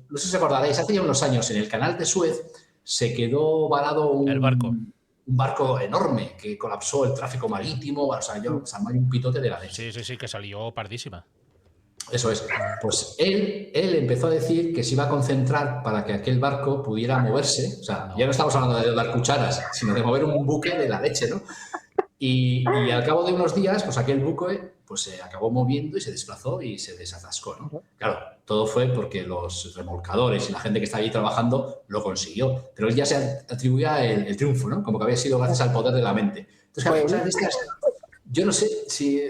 no sé si os acordaréis, hace ya unos años en el canal de Suez se quedó varado un barco enorme que colapsó el tráfico marítimo, o sea, hay un pitote de la leche. Sí, que salió pardísima. Eso es. Pues él empezó a decir que se iba a concentrar para que aquel barco pudiera moverse. O sea, ya no estamos hablando de dar cucharas, sino de mover un buque de la leche, ¿no? Y al cabo de unos días, pues aquel buque pues se acabó moviendo y se desplazó y se desatascó, ¿no? Claro, todo fue porque los remolcadores y la gente que estaba allí trabajando lo consiguió. Pero él ya se atribuía el triunfo, ¿no? Como que había sido gracias al poder de la mente. Entonces, claro, cosas de estas, yo no sé si...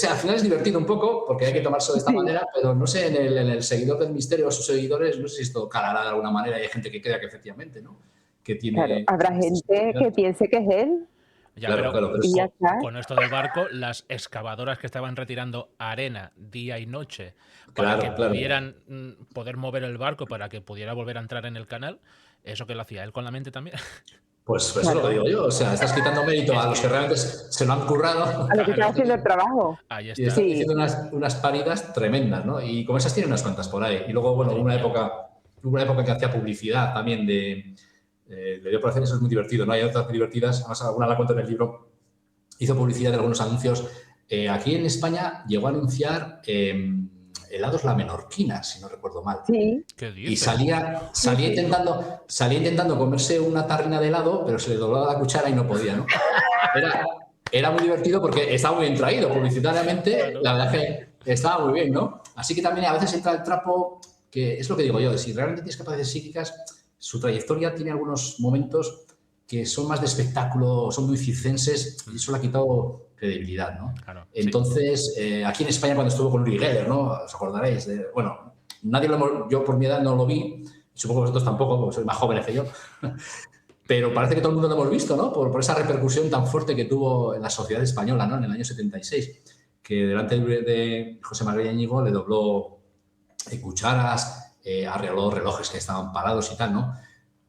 al final es divertido un poco porque hay que tomarse de esta manera, pero no sé, en el seguidor del misterio o sus seguidores, no sé si esto calará de alguna manera. Hay gente que crea que efectivamente, ¿no? Que tiene... Claro, habrá gente que piense que es él. Ya, claro, pero pero y ya está. con esto del barco, las excavadoras que estaban retirando arena día y noche para que pudieran poder mover el barco, para que pudiera volver a entrar en el canal, ¿eso que lo hacía él con la mente también? Pues eso es lo que digo yo. O sea, estás quitando mérito a los que realmente se lo han currado. A lo que está haciendo el trabajo. Ahí está. Y están diciendo unas paridas tremendas, ¿no? Y como esas tiene unas cuantas por ahí. Y luego, bueno, hubo una época que hacía publicidad también le dio por hacer, eso es muy divertido, ¿no? Hay otras muy divertidas, además alguna la cuento en el libro, hizo publicidad de algunos anuncios. Aquí en España llegó a anunciar helados La Menorquina, si no recuerdo mal. Sí. ¿Qué dices? Y salía intentando comerse una tarrina de helado, pero se le doblaba la cuchara y no podía, ¿no? Era muy divertido porque estaba muy bien traído publicitariamente, claro. La verdad es que estaba muy bien, ¿no? Así que también a veces entra el trapo, que es lo que digo yo, de si realmente tienes capacidades psíquicas, su trayectoria tiene algunos momentos que son más de espectáculo, son muy circenses y eso le ha quitado credibilidad, ¿no? Claro, entonces, aquí en España cuando estuvo con Uri Geller, ¿no? Os acordaréis. Bueno, yo por mi edad no lo vi, supongo que vosotros tampoco, porque sois más jóvenes que yo, pero parece que todo el mundo lo hemos visto, ¿no? Por esa repercusión tan fuerte que tuvo en la sociedad española, ¿no? En el año 76, que delante de José María Íñigo le dobló cucharas, arregló relojes que estaban parados y tal, ¿no?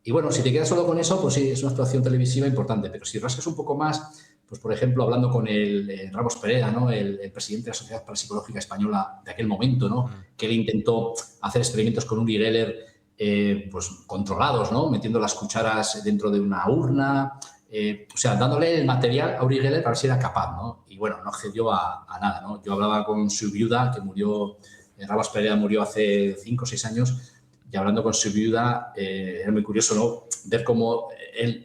Y bueno, si te quedas solo con eso, pues sí, es una actuación televisiva importante, pero si rascas un poco más, pues por ejemplo, hablando con el Ramos Pereda, ¿no? El presidente de la Sociedad Parapsicológica Española de aquel momento, ¿no? Que él intentó hacer experimentos con Uri Geller, pues controlados, ¿no? Metiendo las cucharas dentro de una urna, o sea, dándole el material a Uri Geller para ver si era capaz, ¿no? Y bueno, no accedió a nada, ¿no? Yo hablaba con su viuda, que murió, Ramos Pereda murió hace 5 o 6 años, y hablando con su viuda, era muy curioso, ¿no? Ver cómo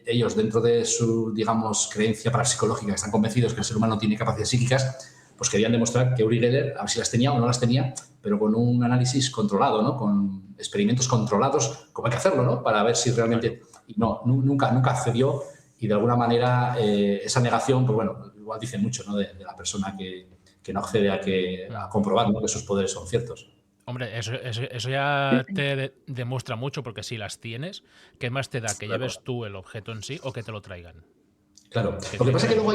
ellos, dentro de su, digamos, creencia parapsicológica, que están convencidos que el ser humano tiene capacidades psíquicas, pues querían demostrar que Uri Geller, a ver si las tenía o no las tenía, pero con un análisis controlado, ¿no? Con experimentos controlados, como hay que hacerlo, ¿no? Para ver si realmente... Y no, nunca accedió, y de alguna manera esa negación, pues bueno, igual dice mucho, ¿no? De la persona que no accede a comprobar, ¿no? Que sus poderes son ciertos. Hombre, eso ya te demuestra mucho, porque si las tienes, ¿qué más te da? ¿Que lleves tú el objeto en sí o que te lo traigan? Claro. Lo que pasa es que luego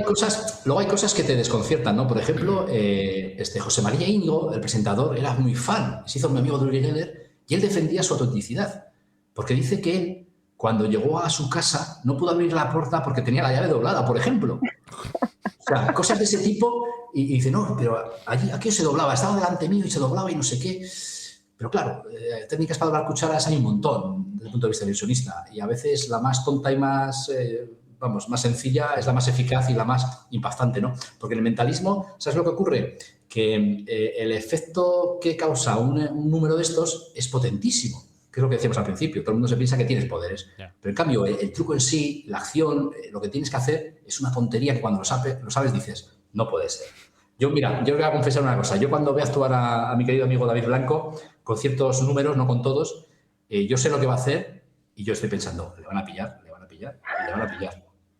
hay cosas que te desconciertan, ¿no? Por ejemplo, José María Íñigo, el presentador, era muy fan, se hizo mi amigo de Uri Geller, y él defendía su autenticidad, porque dice que él, cuando llegó a su casa, no pudo abrir la puerta porque tenía la llave doblada, por ejemplo. O sea, cosas de ese tipo, y dice, no, pero aquí se doblaba, estaba delante mío y se doblaba y no sé qué. Pero claro, técnicas para doblar cucharas hay un montón desde el punto de vista ilusionista, y a veces la más tonta y más, más sencilla es la más eficaz y la más impactante, ¿no? Porque en el mentalismo, ¿sabes lo que ocurre? Que el efecto que causa un número de estos es potentísimo, que es lo que decíamos al principio. Todo el mundo se piensa que tienes poderes. Yeah. Pero en cambio, el truco en sí, la acción, lo que tienes que hacer es una tontería que cuando lo sabes dices, no puede ser. Yo voy a confesar una cosa. Yo cuando veo actuar a mi querido amigo David Blanco con ciertos números, no con todos, yo sé lo que va a hacer y yo estoy pensando, le van a pillar.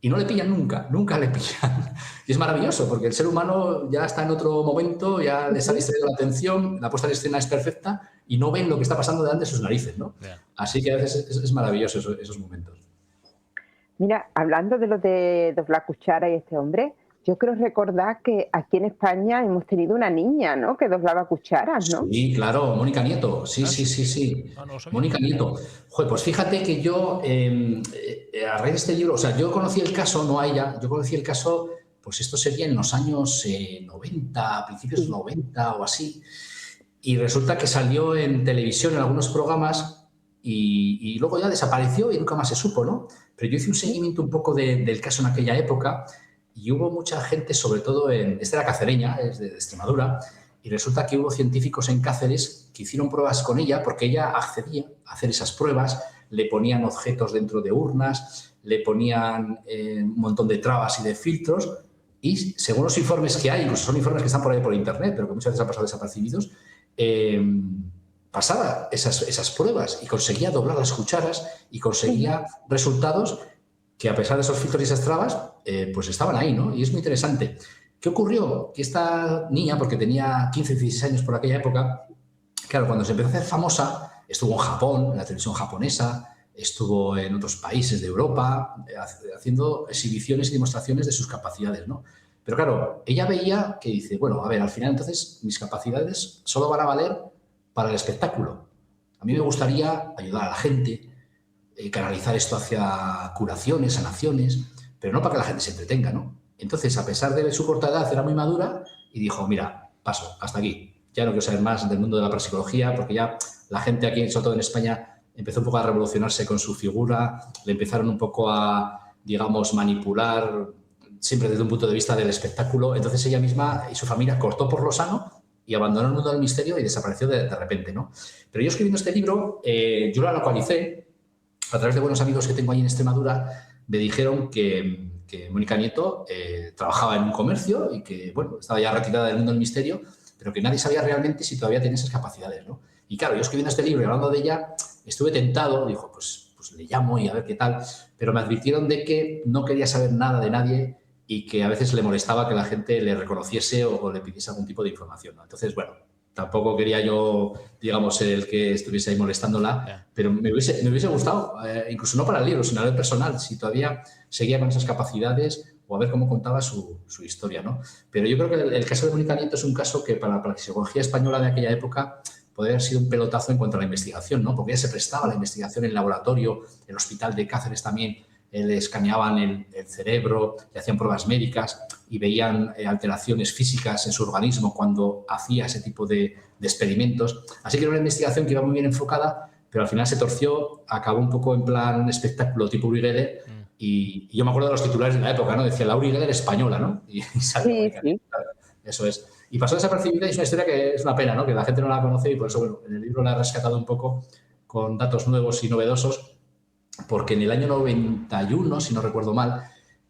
Y no le pillan nunca le pillan. Y es maravilloso porque el ser humano ya está en otro momento, ya les ha distraído la atención, la puesta en escena es perfecta y no ven lo que está pasando delante de sus narices, ¿no? Yeah. Así que a veces es maravilloso esos momentos. Mira, hablando de lo de doblar cuchara y este hombre, yo creo recordar que aquí en España hemos tenido una niña, ¿no? Que doblaba cucharas, ¿no? Sí, claro, Mónica Nieto. Sí. No Mónica Nieto. Joder, pues fíjate que yo, a raíz de este libro, o sea, yo conocí el caso, no a ella, yo conocí el caso, pues esto sería en los años 90, principios 90 o así, y resulta que salió en televisión en algunos programas y luego ya desapareció y nunca más se supo, ¿no? Pero yo hice un seguimiento un poco del caso en aquella época. Y hubo mucha gente, sobre todo esta era cacereña, es de Extremadura, y resulta que hubo científicos en Cáceres que hicieron pruebas con ella porque ella accedía a hacer esas pruebas, le ponían objetos dentro de urnas, le ponían un montón de trabas y de filtros, y según los informes que hay, incluso son informes que están por ahí por internet, pero que muchas veces han pasado desapercibidos, pasaba esas pruebas y conseguía doblar las cucharas y conseguía resultados que, a pesar de esos filtros y esas trabas, pues estaban ahí, ¿no? Y es muy interesante. ¿Qué ocurrió? Que esta niña, porque tenía 15, 16 años por aquella época, claro, cuando se empezó a hacer famosa, estuvo en Japón, en la televisión japonesa, estuvo en otros países de Europa, haciendo exhibiciones y demostraciones de sus capacidades, ¿no? Pero claro, ella veía que dice, bueno, a ver, al final entonces mis capacidades solo van a valer para el espectáculo. A mí me gustaría ayudar a la gente, canalizar esto hacia curaciones, sanaciones, pero no para que la gente se entretenga, ¿no? Entonces, a pesar de su corta edad, era muy madura y dijo, mira, paso, hasta aquí. Ya no quiero saber más del mundo de la parapsicología, porque ya la gente aquí, sobre todo en España, empezó un poco a revolucionarse con su figura, le empezaron un poco a, digamos, manipular, siempre desde un punto de vista del espectáculo. Entonces ella misma y su familia cortó por lo sano y abandonó el mundo del misterio y desapareció de repente, ¿no? Pero yo, escribiendo este libro, yo la localicé a través de buenos amigos que tengo ahí en Extremadura. Me dijeron que Mónica Nieto trabajaba en un comercio y que, bueno, estaba ya retirada del mundo del misterio, pero que nadie sabía realmente si todavía tenía esas capacidades, ¿no? Y claro, yo, escribiendo este libro y hablando de ella, estuve tentado, dijo, pues le llamo y a ver qué tal, pero me advirtieron de que no quería saber nada de nadie y que a veces le molestaba que la gente le reconociese o le pidiese algún tipo de información, ¿no? Entonces, bueno, tampoco quería yo, digamos, ser el que estuviese ahí molestándola, pero me hubiese gustado, incluso no para el libro, sino a nivel personal, si todavía seguía con esas capacidades o a ver cómo contaba su historia, ¿no? Pero yo creo que el caso de Mónica Nieto es un caso que para la psicología española de aquella época podría haber sido un pelotazo en cuanto a la investigación, ¿no? Porque ella se prestaba a la investigación en el laboratorio, el hospital de Cáceres también, le escaneaban el cerebro, le hacían pruebas médicas y veían alteraciones físicas en su organismo cuando hacía ese tipo de experimentos. Así que era una investigación que iba muy bien enfocada, pero al final se torció, acabó un poco en plan espectáculo tipo Uri Geller, y yo me acuerdo de los titulares de la época, ¿no? Decía la Uri Geller española, ¿no? Y salió sí. Eso es. Y pasó desapercibida y es una historia que es una pena, ¿no? Que la gente no la conoce y por eso, bueno, en el libro la he rescatado un poco con datos nuevos y novedosos, porque en el año 91, si no recuerdo mal,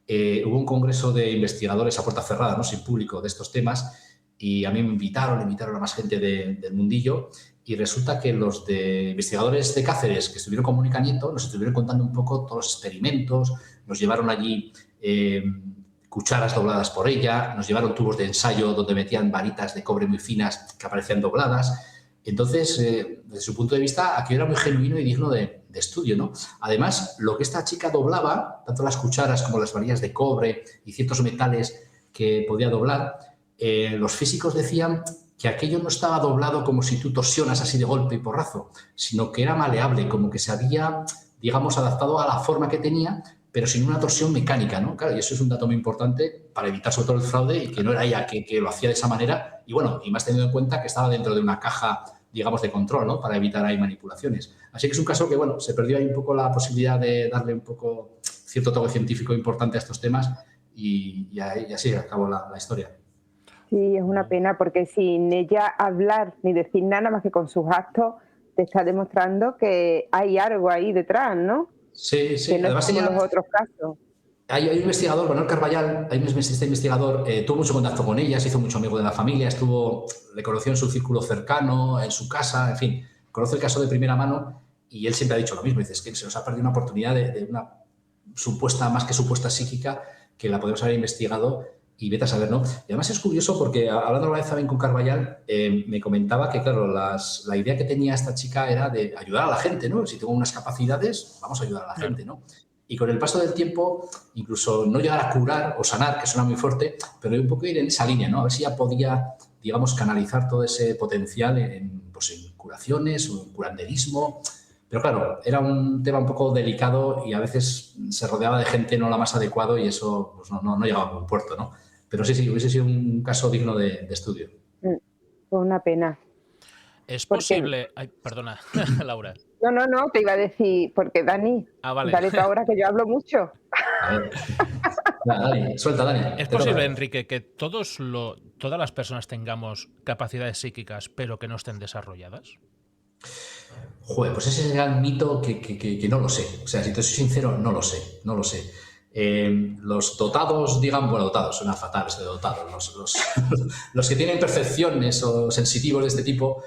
hubo un congreso de investigadores a puerta cerrada, ¿no? Sin público, de estos temas, y a mí me invitaron a más gente del mundillo, y resulta que los de investigadores de Cáceres que estuvieron con Mónica Nieto nos estuvieron contando un poco todos los experimentos, nos llevaron allí cucharas dobladas por ella, nos llevaron tubos de ensayo donde metían varitas de cobre muy finas que aparecían dobladas. Entonces, desde su punto de vista, aquello era muy genuino y digno de estudio, ¿no? Además, lo que esta chica doblaba, tanto las cucharas como las varillas de cobre y ciertos metales que podía doblar, los físicos decían que aquello no estaba doblado como si tú torsionas así de golpe y porrazo, sino que era maleable, como que se había, digamos, adaptado a la forma que tenía, pero sin una torsión mecánica, ¿no? Claro, y eso es un dato muy importante para evitar sobre todo el fraude y que no era ella que lo hacía de esa manera. Y bueno, y más teniendo en cuenta que estaba dentro de una caja, digamos, de control, ¿no? Para evitar ahí manipulaciones. Así que es un caso que, bueno, se perdió ahí un poco la posibilidad de darle un poco cierto toque científico importante a estos temas y así acabó la historia. Sí, es una pena porque sin ella hablar ni decir nada más que con sus actos te está demostrando que hay algo ahí detrás, ¿no? Sí, sí. Que no Además, es como los otros casos. Hay un investigador, Manuel Carballal, este investigador, tuvo mucho contacto con ella, se hizo mucho amigo de la familia, le conoció en su círculo cercano, en su casa, en fin, conoce el caso de primera mano y él siempre ha dicho lo mismo, dice, es que se nos ha perdido una oportunidad de una supuesta, más que supuesta psíquica, que la podemos haber investigado y vete a saber, ¿no? Y además es curioso porque, hablando una vez también con Carballal, me comentaba que, claro, la idea que tenía esta chica era de ayudar a la gente, ¿no? Si tengo unas capacidades, vamos a ayudar a la gente, ¿no? Y con el paso del tiempo, incluso no llegar a curar o sanar, que suena muy fuerte, pero un poco ir en esa línea, ¿no? A ver si ya podía, digamos, canalizar todo ese potencial en curaciones o en curanderismo. Pero claro, era un tema un poco delicado y a veces se rodeaba de gente no la más adecuada y eso pues, no llegaba a buen puerto, ¿no? Pero sí, hubiese sido un caso digno de estudio. Fue una pena. Es posible... Ay, perdona, Laura. No, te iba a decir, porque Dani, vale. Dale tú ahora que yo hablo mucho. A ver. Dani, suelta, Dani. ¿Es posible, Enrique, que todas las personas tengamos capacidades psíquicas, pero que no estén desarrolladas? Joder, pues ese es el gran mito que no lo sé. O sea, si te soy sincero, no lo sé. los dotados, dotados, suena fatal ese de dotados, los que tienen percepciones o sensitivos de este tipo,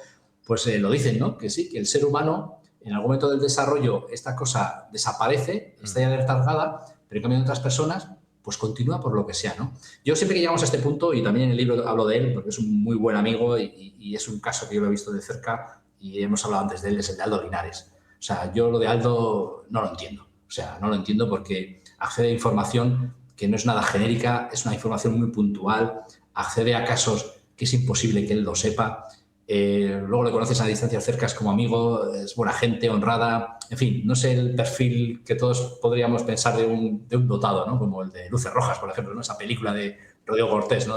pues lo dicen, ¿no? Que sí, que el ser humano, en algún momento del desarrollo, esta cosa desaparece, está ya letargada, pero en cambio en otras personas, pues continúa por lo que sea, ¿no? Yo siempre que llegamos a este punto, y también en el libro hablo de él, porque es un muy buen amigo y es un caso que yo lo he visto de cerca y hemos hablado antes de él, es el de Aldo Linares. O sea, yo lo de Aldo no lo entiendo. O sea, no lo entiendo porque accede a información que no es nada genérica, es una información muy puntual, accede a casos que es imposible que él lo sepa. Luego le conoces a distancias cercas como amigo, es buena gente, honrada, en fin, no sé el perfil que todos podríamos pensar de un dotado, ¿no? Como el de Luces Rojas, por ejemplo, ¿no? Esa película de Rodrigo Cortés, ¿no?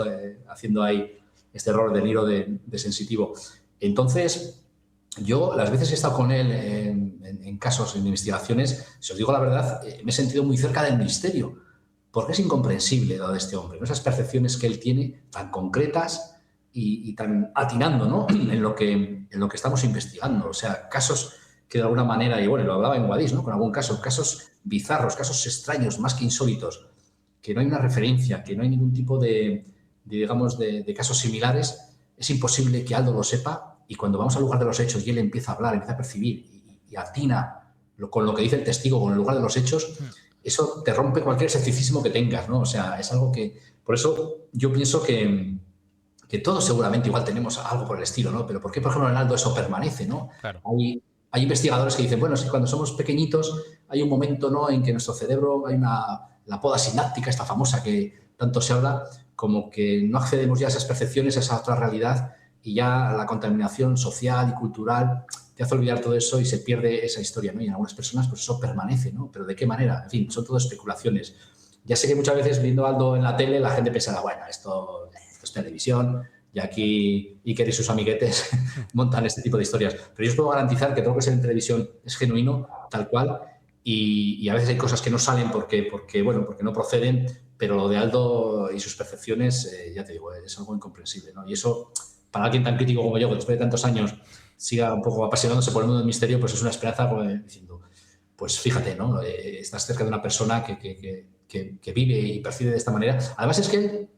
Haciendo ahí este rol de Niro de sensitivo. Entonces, yo las veces que he estado con él en casos, en investigaciones, si os digo la verdad, me he sentido muy cerca del misterio, porque es incomprensible lo de este hombre, ¿no? Esas percepciones que él tiene tan concretas y tan atinando, ¿no? en lo que estamos investigando. O sea, casos que de alguna manera, y bueno, lo hablaba en Guadix, ¿no? Con algún caso, casos bizarros, casos extraños, más que insólitos, que no hay una referencia, que no hay ningún tipo de casos similares, es imposible que Aldo lo sepa, y cuando vamos al lugar de los hechos y él empieza a hablar, empieza a percibir y atina con lo que dice el testigo, con el lugar de los hechos, eso te rompe cualquier escepticismo que tengas, ¿no? O sea, es algo que... Por eso yo pienso que todos seguramente igual tenemos algo por el estilo, ¿no? Pero ¿por qué, por ejemplo, en Aldo eso permanece, ¿no? Claro. Hay investigadores que dicen, bueno, es que cuando somos pequeñitos hay un momento, ¿no?, en que nuestro cerebro hay la poda sináptica, esta famosa que tanto se habla, como que no accedemos ya a esas percepciones, a esa otra realidad, y ya la contaminación social y cultural te hace olvidar todo eso y se pierde esa historia, ¿no? Y en algunas personas pues eso permanece, ¿no? Pero ¿de qué manera? En fin, son todo especulaciones. Ya sé que muchas veces viendo a Aldo en la tele la gente pensará, bueno, esto es televisión y aquí Iker y sus amiguetes montan este tipo de historias. Pero yo os puedo garantizar que todo lo que es en televisión es genuino, tal cual, y a veces hay cosas que no salen porque no proceden, pero lo de Aldo y sus percepciones, ya te digo, es algo incomprensible, ¿no? Y eso, para alguien tan crítico como yo, que después de tantos años siga un poco apasionándose por el mundo del misterio, pues es una esperanza, pues, diciendo, pues fíjate, ¿no? Estás cerca de una persona que vive y percibe de esta manera. Además es que él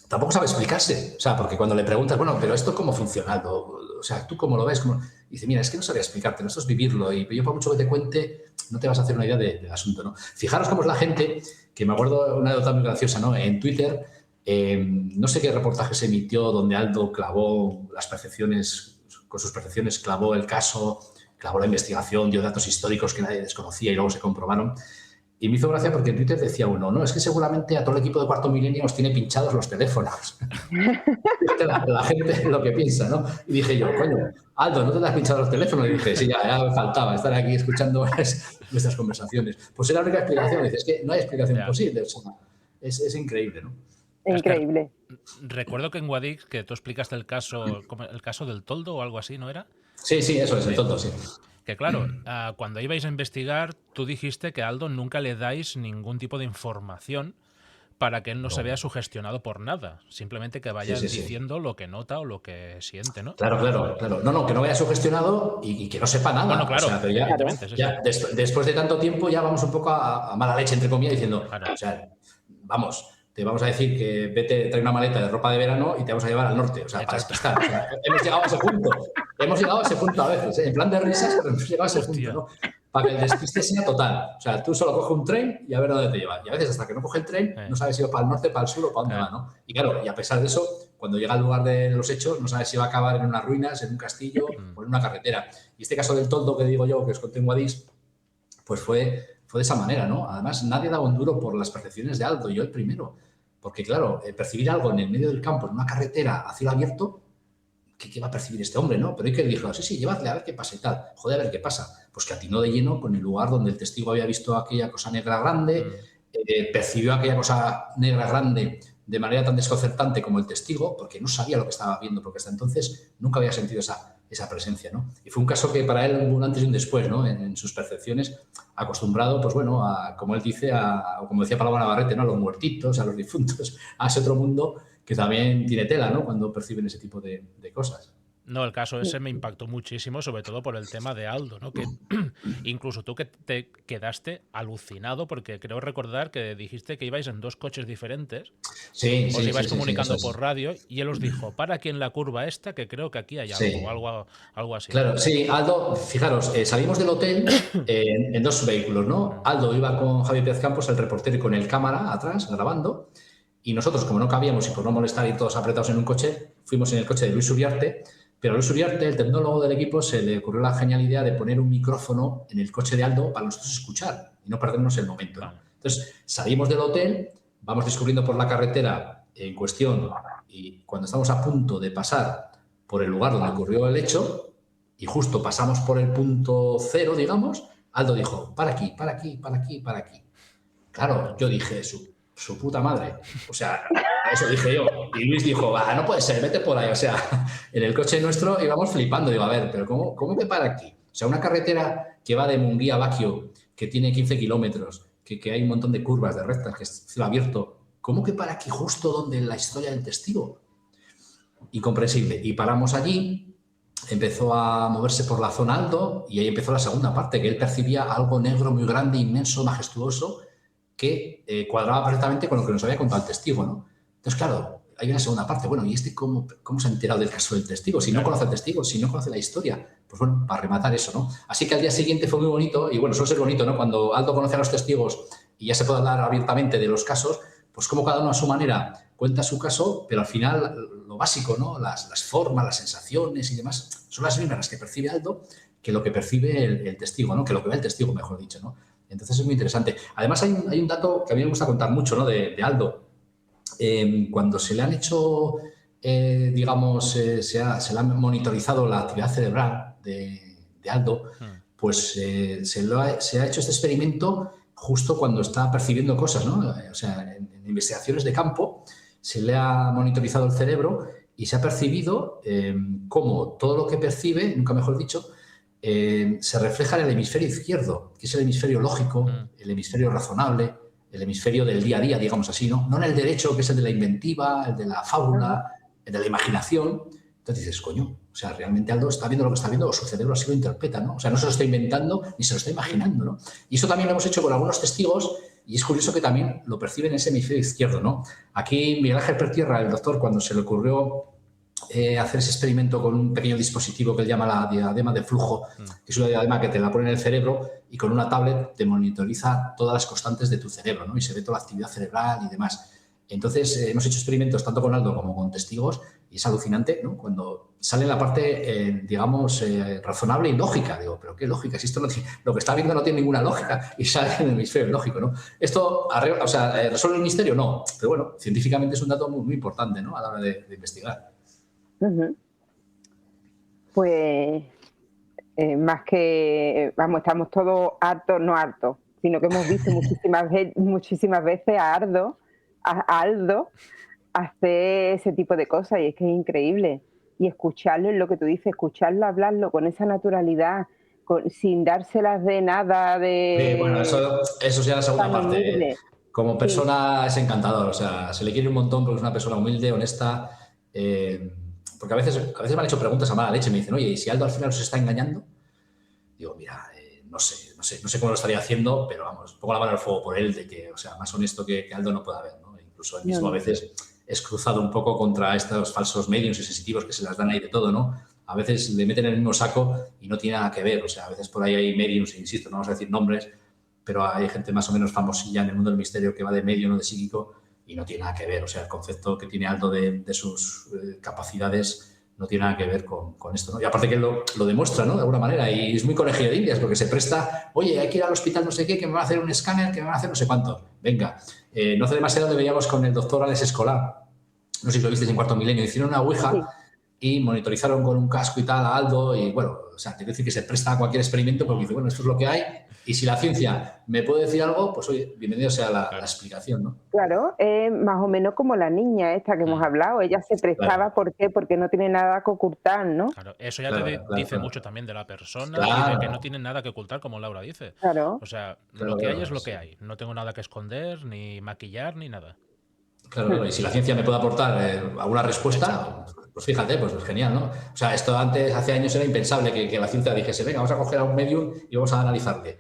tampoco sabe explicarse, o sea, porque cuando le preguntas, bueno, pero ¿esto cómo funciona? O sea, ¿tú cómo lo ves? Y dice, mira, es que no sabía explicarte, esto es vivirlo, y yo por mucho que te cuente, no te vas a hacer una idea del asunto, ¿no? Fijaros cómo es la gente, que me acuerdo una anécdota muy graciosa, ¿no? En Twitter, no sé qué reportaje se emitió donde Aldo clavó las percepciones, con sus percepciones clavó el caso, clavó la investigación, dio datos históricos que nadie desconocía y luego se comprobaron. Y me hizo gracia porque en Twitter decía uno, no, es que seguramente a todo el equipo de Cuarto Milenio os tiene pinchados los teléfonos. la gente lo que piensa, ¿no? Y dije yo, coño, Aldo, ¿no te has pinchado los teléfonos? Y dije, sí, ya me faltaba estar aquí escuchando nuestras conversaciones. Pues era la única explicación. Dices, es que no hay explicación posible. O sea, es increíble, ¿no? Increíble. Recuerdo que en Guadix, que tú explicaste el caso del toldo o algo así, ¿no era? Sí, eso es, el toldo, sí. Que claro, cuando ibais a investigar, tú dijiste que a Aldo nunca le dais ningún tipo de información para que él no se vea sugestionado por nada. Simplemente que vaya diciendo lo que nota o lo que siente, ¿no? Claro. No, que no vaya sugestionado y que no sepa nada. Bueno, claro, o sea, pero ya después de tanto tiempo ya vamos un poco a mala leche, entre comillas, diciendo, claro. O sea, vamos, te vamos a decir que vete, trae una maleta de ropa de verano y te vamos a llevar al norte. O sea, para despistar. O sea, hemos llegado a ese punto. Hemos llegado a ese punto a veces, en plan de risas, pero hemos llegado a ese punto, ¿no? Para que el despiste sea total. O sea, tú solo coges un tren y a ver dónde te lleva. Y a veces hasta que no coge el tren, no sabes si va para el norte, para el sur o para dónde va, ¿no? Y claro, y a pesar de eso, cuando llega al lugar de los hechos, no sabes si va a acabar en unas ruinas, en un castillo o en una carretera. Y este caso del toldo que digo yo, que os conté en Guadix, pues fue de esa manera, ¿no? Además, nadie daba un duro por las percepciones de Aldo, yo el primero. Porque, claro, percibir algo en el medio del campo, en una carretera a cielo abierto, ¿qué va a percibir este hombre, no? Pero hay que dijo, sí, llevadle a ver qué pasa y tal. Joder, a ver qué pasa. Pues que atinó de lleno con el lugar donde el testigo había visto aquella cosa negra grande, percibió aquella cosa negra grande de manera tan desconcertante como el testigo, porque no sabía lo que estaba viendo, porque hasta entonces nunca había sentido esa presencia, ¿no? Y fue un caso que para él hubo un antes y un después, ¿no? En sus percepciones, acostumbrado, pues bueno, como él dice, o como decía Paloma Navarrete, ¿no? A los muertitos, a los difuntos, a ese otro mundo que también tiene tela, ¿no? Cuando perciben ese tipo de cosas. No, el caso ese me impactó muchísimo, sobre todo por el tema de Aldo, ¿no? Que incluso tú que te quedaste alucinado, porque creo recordar que dijiste que ibais en 2 coches diferentes, Sí, os sí, sí, ibais sí, sí, eso comunicando por es. radio y él os dijo, para aquí en la curva esta, que creo que aquí hay algo, Sí. algo así, ¿no? Claro, sí, Aldo, fijaros, salimos del hotel en 2 vehículos, ¿no? Aldo iba con Javi Pérez Campos, el reportero, y con el cámara atrás, grabando, y nosotros, como no cabíamos y por no molestar y todos apretados en un coche, fuimos en el coche de Luis Uriarte, pero a Luis Uriarte, el tecnólogo del equipo, se le ocurrió la genial idea de poner un micrófono en el coche de Aldo para nosotros escuchar y no perdernos el momento, ¿no? Vale. Entonces, salimos del hotel, vamos discurriendo por la carretera en cuestión y cuando estamos a punto de pasar por el lugar donde ocurrió el hecho, y justo pasamos por el punto cero, digamos, Aldo dijo, para aquí, para aquí, para aquí, para aquí. Claro, yo dije, su puta madre. O sea, eso dije yo. Y Luis dijo, no puede ser, vete por ahí. O sea, en el coche nuestro íbamos flipando. Digo, a ver, pero ¿cómo que para aquí? O sea, una carretera que va de Munguía a Baquio, que tiene 15 kilómetros, que hay un montón de curvas, de rectas, que es cielo abierto. ¿Cómo que para aquí, justo donde la historia del testigo? Incomprensible. Y paramos allí, empezó a moverse por la zona Aldo y ahí empezó la segunda parte, que él percibía algo negro muy grande, inmenso, majestuoso, que cuadraba perfectamente con lo que nos había contado el testigo, ¿no? Entonces, claro, hay una segunda parte. Bueno, ¿y este cómo se ha enterado del caso del testigo? Si no conoce al testigo, si no conoce la historia. Pues bueno, para rematar eso, ¿no? Así que al día siguiente fue muy bonito, y bueno, suele ser bonito, ¿no? Cuando Aldo conoce a los testigos y ya se puede hablar abiertamente de los casos, pues como cada uno a su manera cuenta su caso, pero al final lo básico, ¿no? Las formas, las sensaciones y demás son las mismas las que percibe Aldo que lo que percibe el testigo, ¿no? Que lo que ve el testigo, mejor dicho, ¿no? Entonces es muy interesante. Además hay un dato que a mí me gusta contar mucho, ¿no? De Aldo. Cuando se le han hecho, digamos, se le ha monitorizado la actividad cerebral de Aldo, pues se ha hecho este experimento justo cuando está percibiendo cosas, ¿no? O sea, en investigaciones de campo se le ha monitorizado el cerebro y se ha percibido cómo todo lo que percibe, nunca mejor dicho, se refleja en el hemisferio izquierdo, que es el hemisferio lógico, el hemisferio razonable, el hemisferio del día a día, digamos así, ¿no? No en el derecho, que es el de la inventiva, el de la fábula, el de la imaginación. Entonces dices, coño, o sea, realmente Aldo está viendo lo que está viendo, o su cerebro así lo interpreta, ¿no? O sea, no se lo está inventando ni se lo está imaginando, ¿no? Y eso también lo hemos hecho con algunos testigos y es curioso que también lo perciben en ese hemisferio izquierdo, ¿no? Aquí Miguel Ángel Pertierra, el doctor, cuando se le ocurrió hacer ese experimento con un pequeño dispositivo que él llama la diadema de flujo, que es una diadema que te la pone en el cerebro y con una tablet te monitoriza todas las constantes de tu cerebro, ¿no? Y se ve toda la actividad cerebral y demás. Entonces, hemos hecho experimentos tanto con Aldo como con testigos y es alucinante, ¿no? Cuando sale la parte, digamos, razonable y lógica. Digo, ¿pero qué lógica? Si esto no tiene, lo que está viendo no tiene ninguna lógica y sale en el hemisferio lógico, ¿no? ¿Esto resuelve el misterio? No. Pero bueno, científicamente es un dato muy, muy importante, ¿no? A la hora de investigar. Pues más que, vamos, estamos todos hartos, no hartos, sino que hemos visto muchísimas veces a Aldo hacer ese tipo de cosas y es que es increíble. Y escucharlo es lo que tú dices, escucharlo, hablarlo con esa naturalidad, sin dárselas de nada, Bueno, eso ya es la segunda parte. humilde. Como persona es encantador, o sea, se le quiere un montón porque es una persona humilde, honesta. Porque a veces me han hecho preguntas a mala leche, me dicen, oye, ¿y si Aldo al final os está engañando? Digo, mira, no sé cómo lo estaría haciendo, pero vamos, pongo la mano al fuego por él, de que, o sea, más honesto que Aldo no pueda haber, ¿no? Incluso él mismo a veces es cruzado un poco contra estos falsos medios y sensitivos que se las dan ahí de todo, ¿no? A veces le meten en el mismo saco y no tiene nada que ver, o sea, a veces por ahí hay mediums, insisto, no vamos a decir nombres, pero hay gente más o menos famosilla en el mundo del misterio que va de medio, no de psíquico, y no tiene nada que ver. O sea, el concepto que tiene Aldo de sus capacidades no tiene nada que ver con esto, ¿no? Y aparte que él lo demuestra, ¿no? De alguna manera, y es muy conejillo de indias, porque se presta, oye, hay que ir al hospital no sé qué, que me van a hacer un escáner, que me van a hacer no sé cuánto. Venga, no hace demasiado le veíamos con el doctor Alex Escolar, no sé si lo visteis en Cuarto Milenio, hicieron una ouija y monitorizaron con un casco y tal a Aldo, y bueno, o sea, quiere decir que se presta a cualquier experimento porque dice, bueno, esto es lo que hay, y si la ciencia me puede decir algo, pues oye, bienvenido sea la explicación, ¿no? Claro, más o menos como la niña esta que hemos hablado, ella se prestaba, Claro. ¿por qué? Porque no tiene nada que ocultar, ¿no? Claro, eso ya te dice mucho también de la persona y de que no tiene nada que ocultar, como Laura dice. Claro. O sea, lo que hay es lo que hay. No tengo nada que esconder, ni maquillar, ni nada. Claro, y si la ciencia me puede aportar alguna respuesta, Pues fíjate, pues es genial, ¿no? O sea, esto antes, hace años era impensable que la ciencia dijese, venga, vamos a coger a un medium y vamos a analizarle.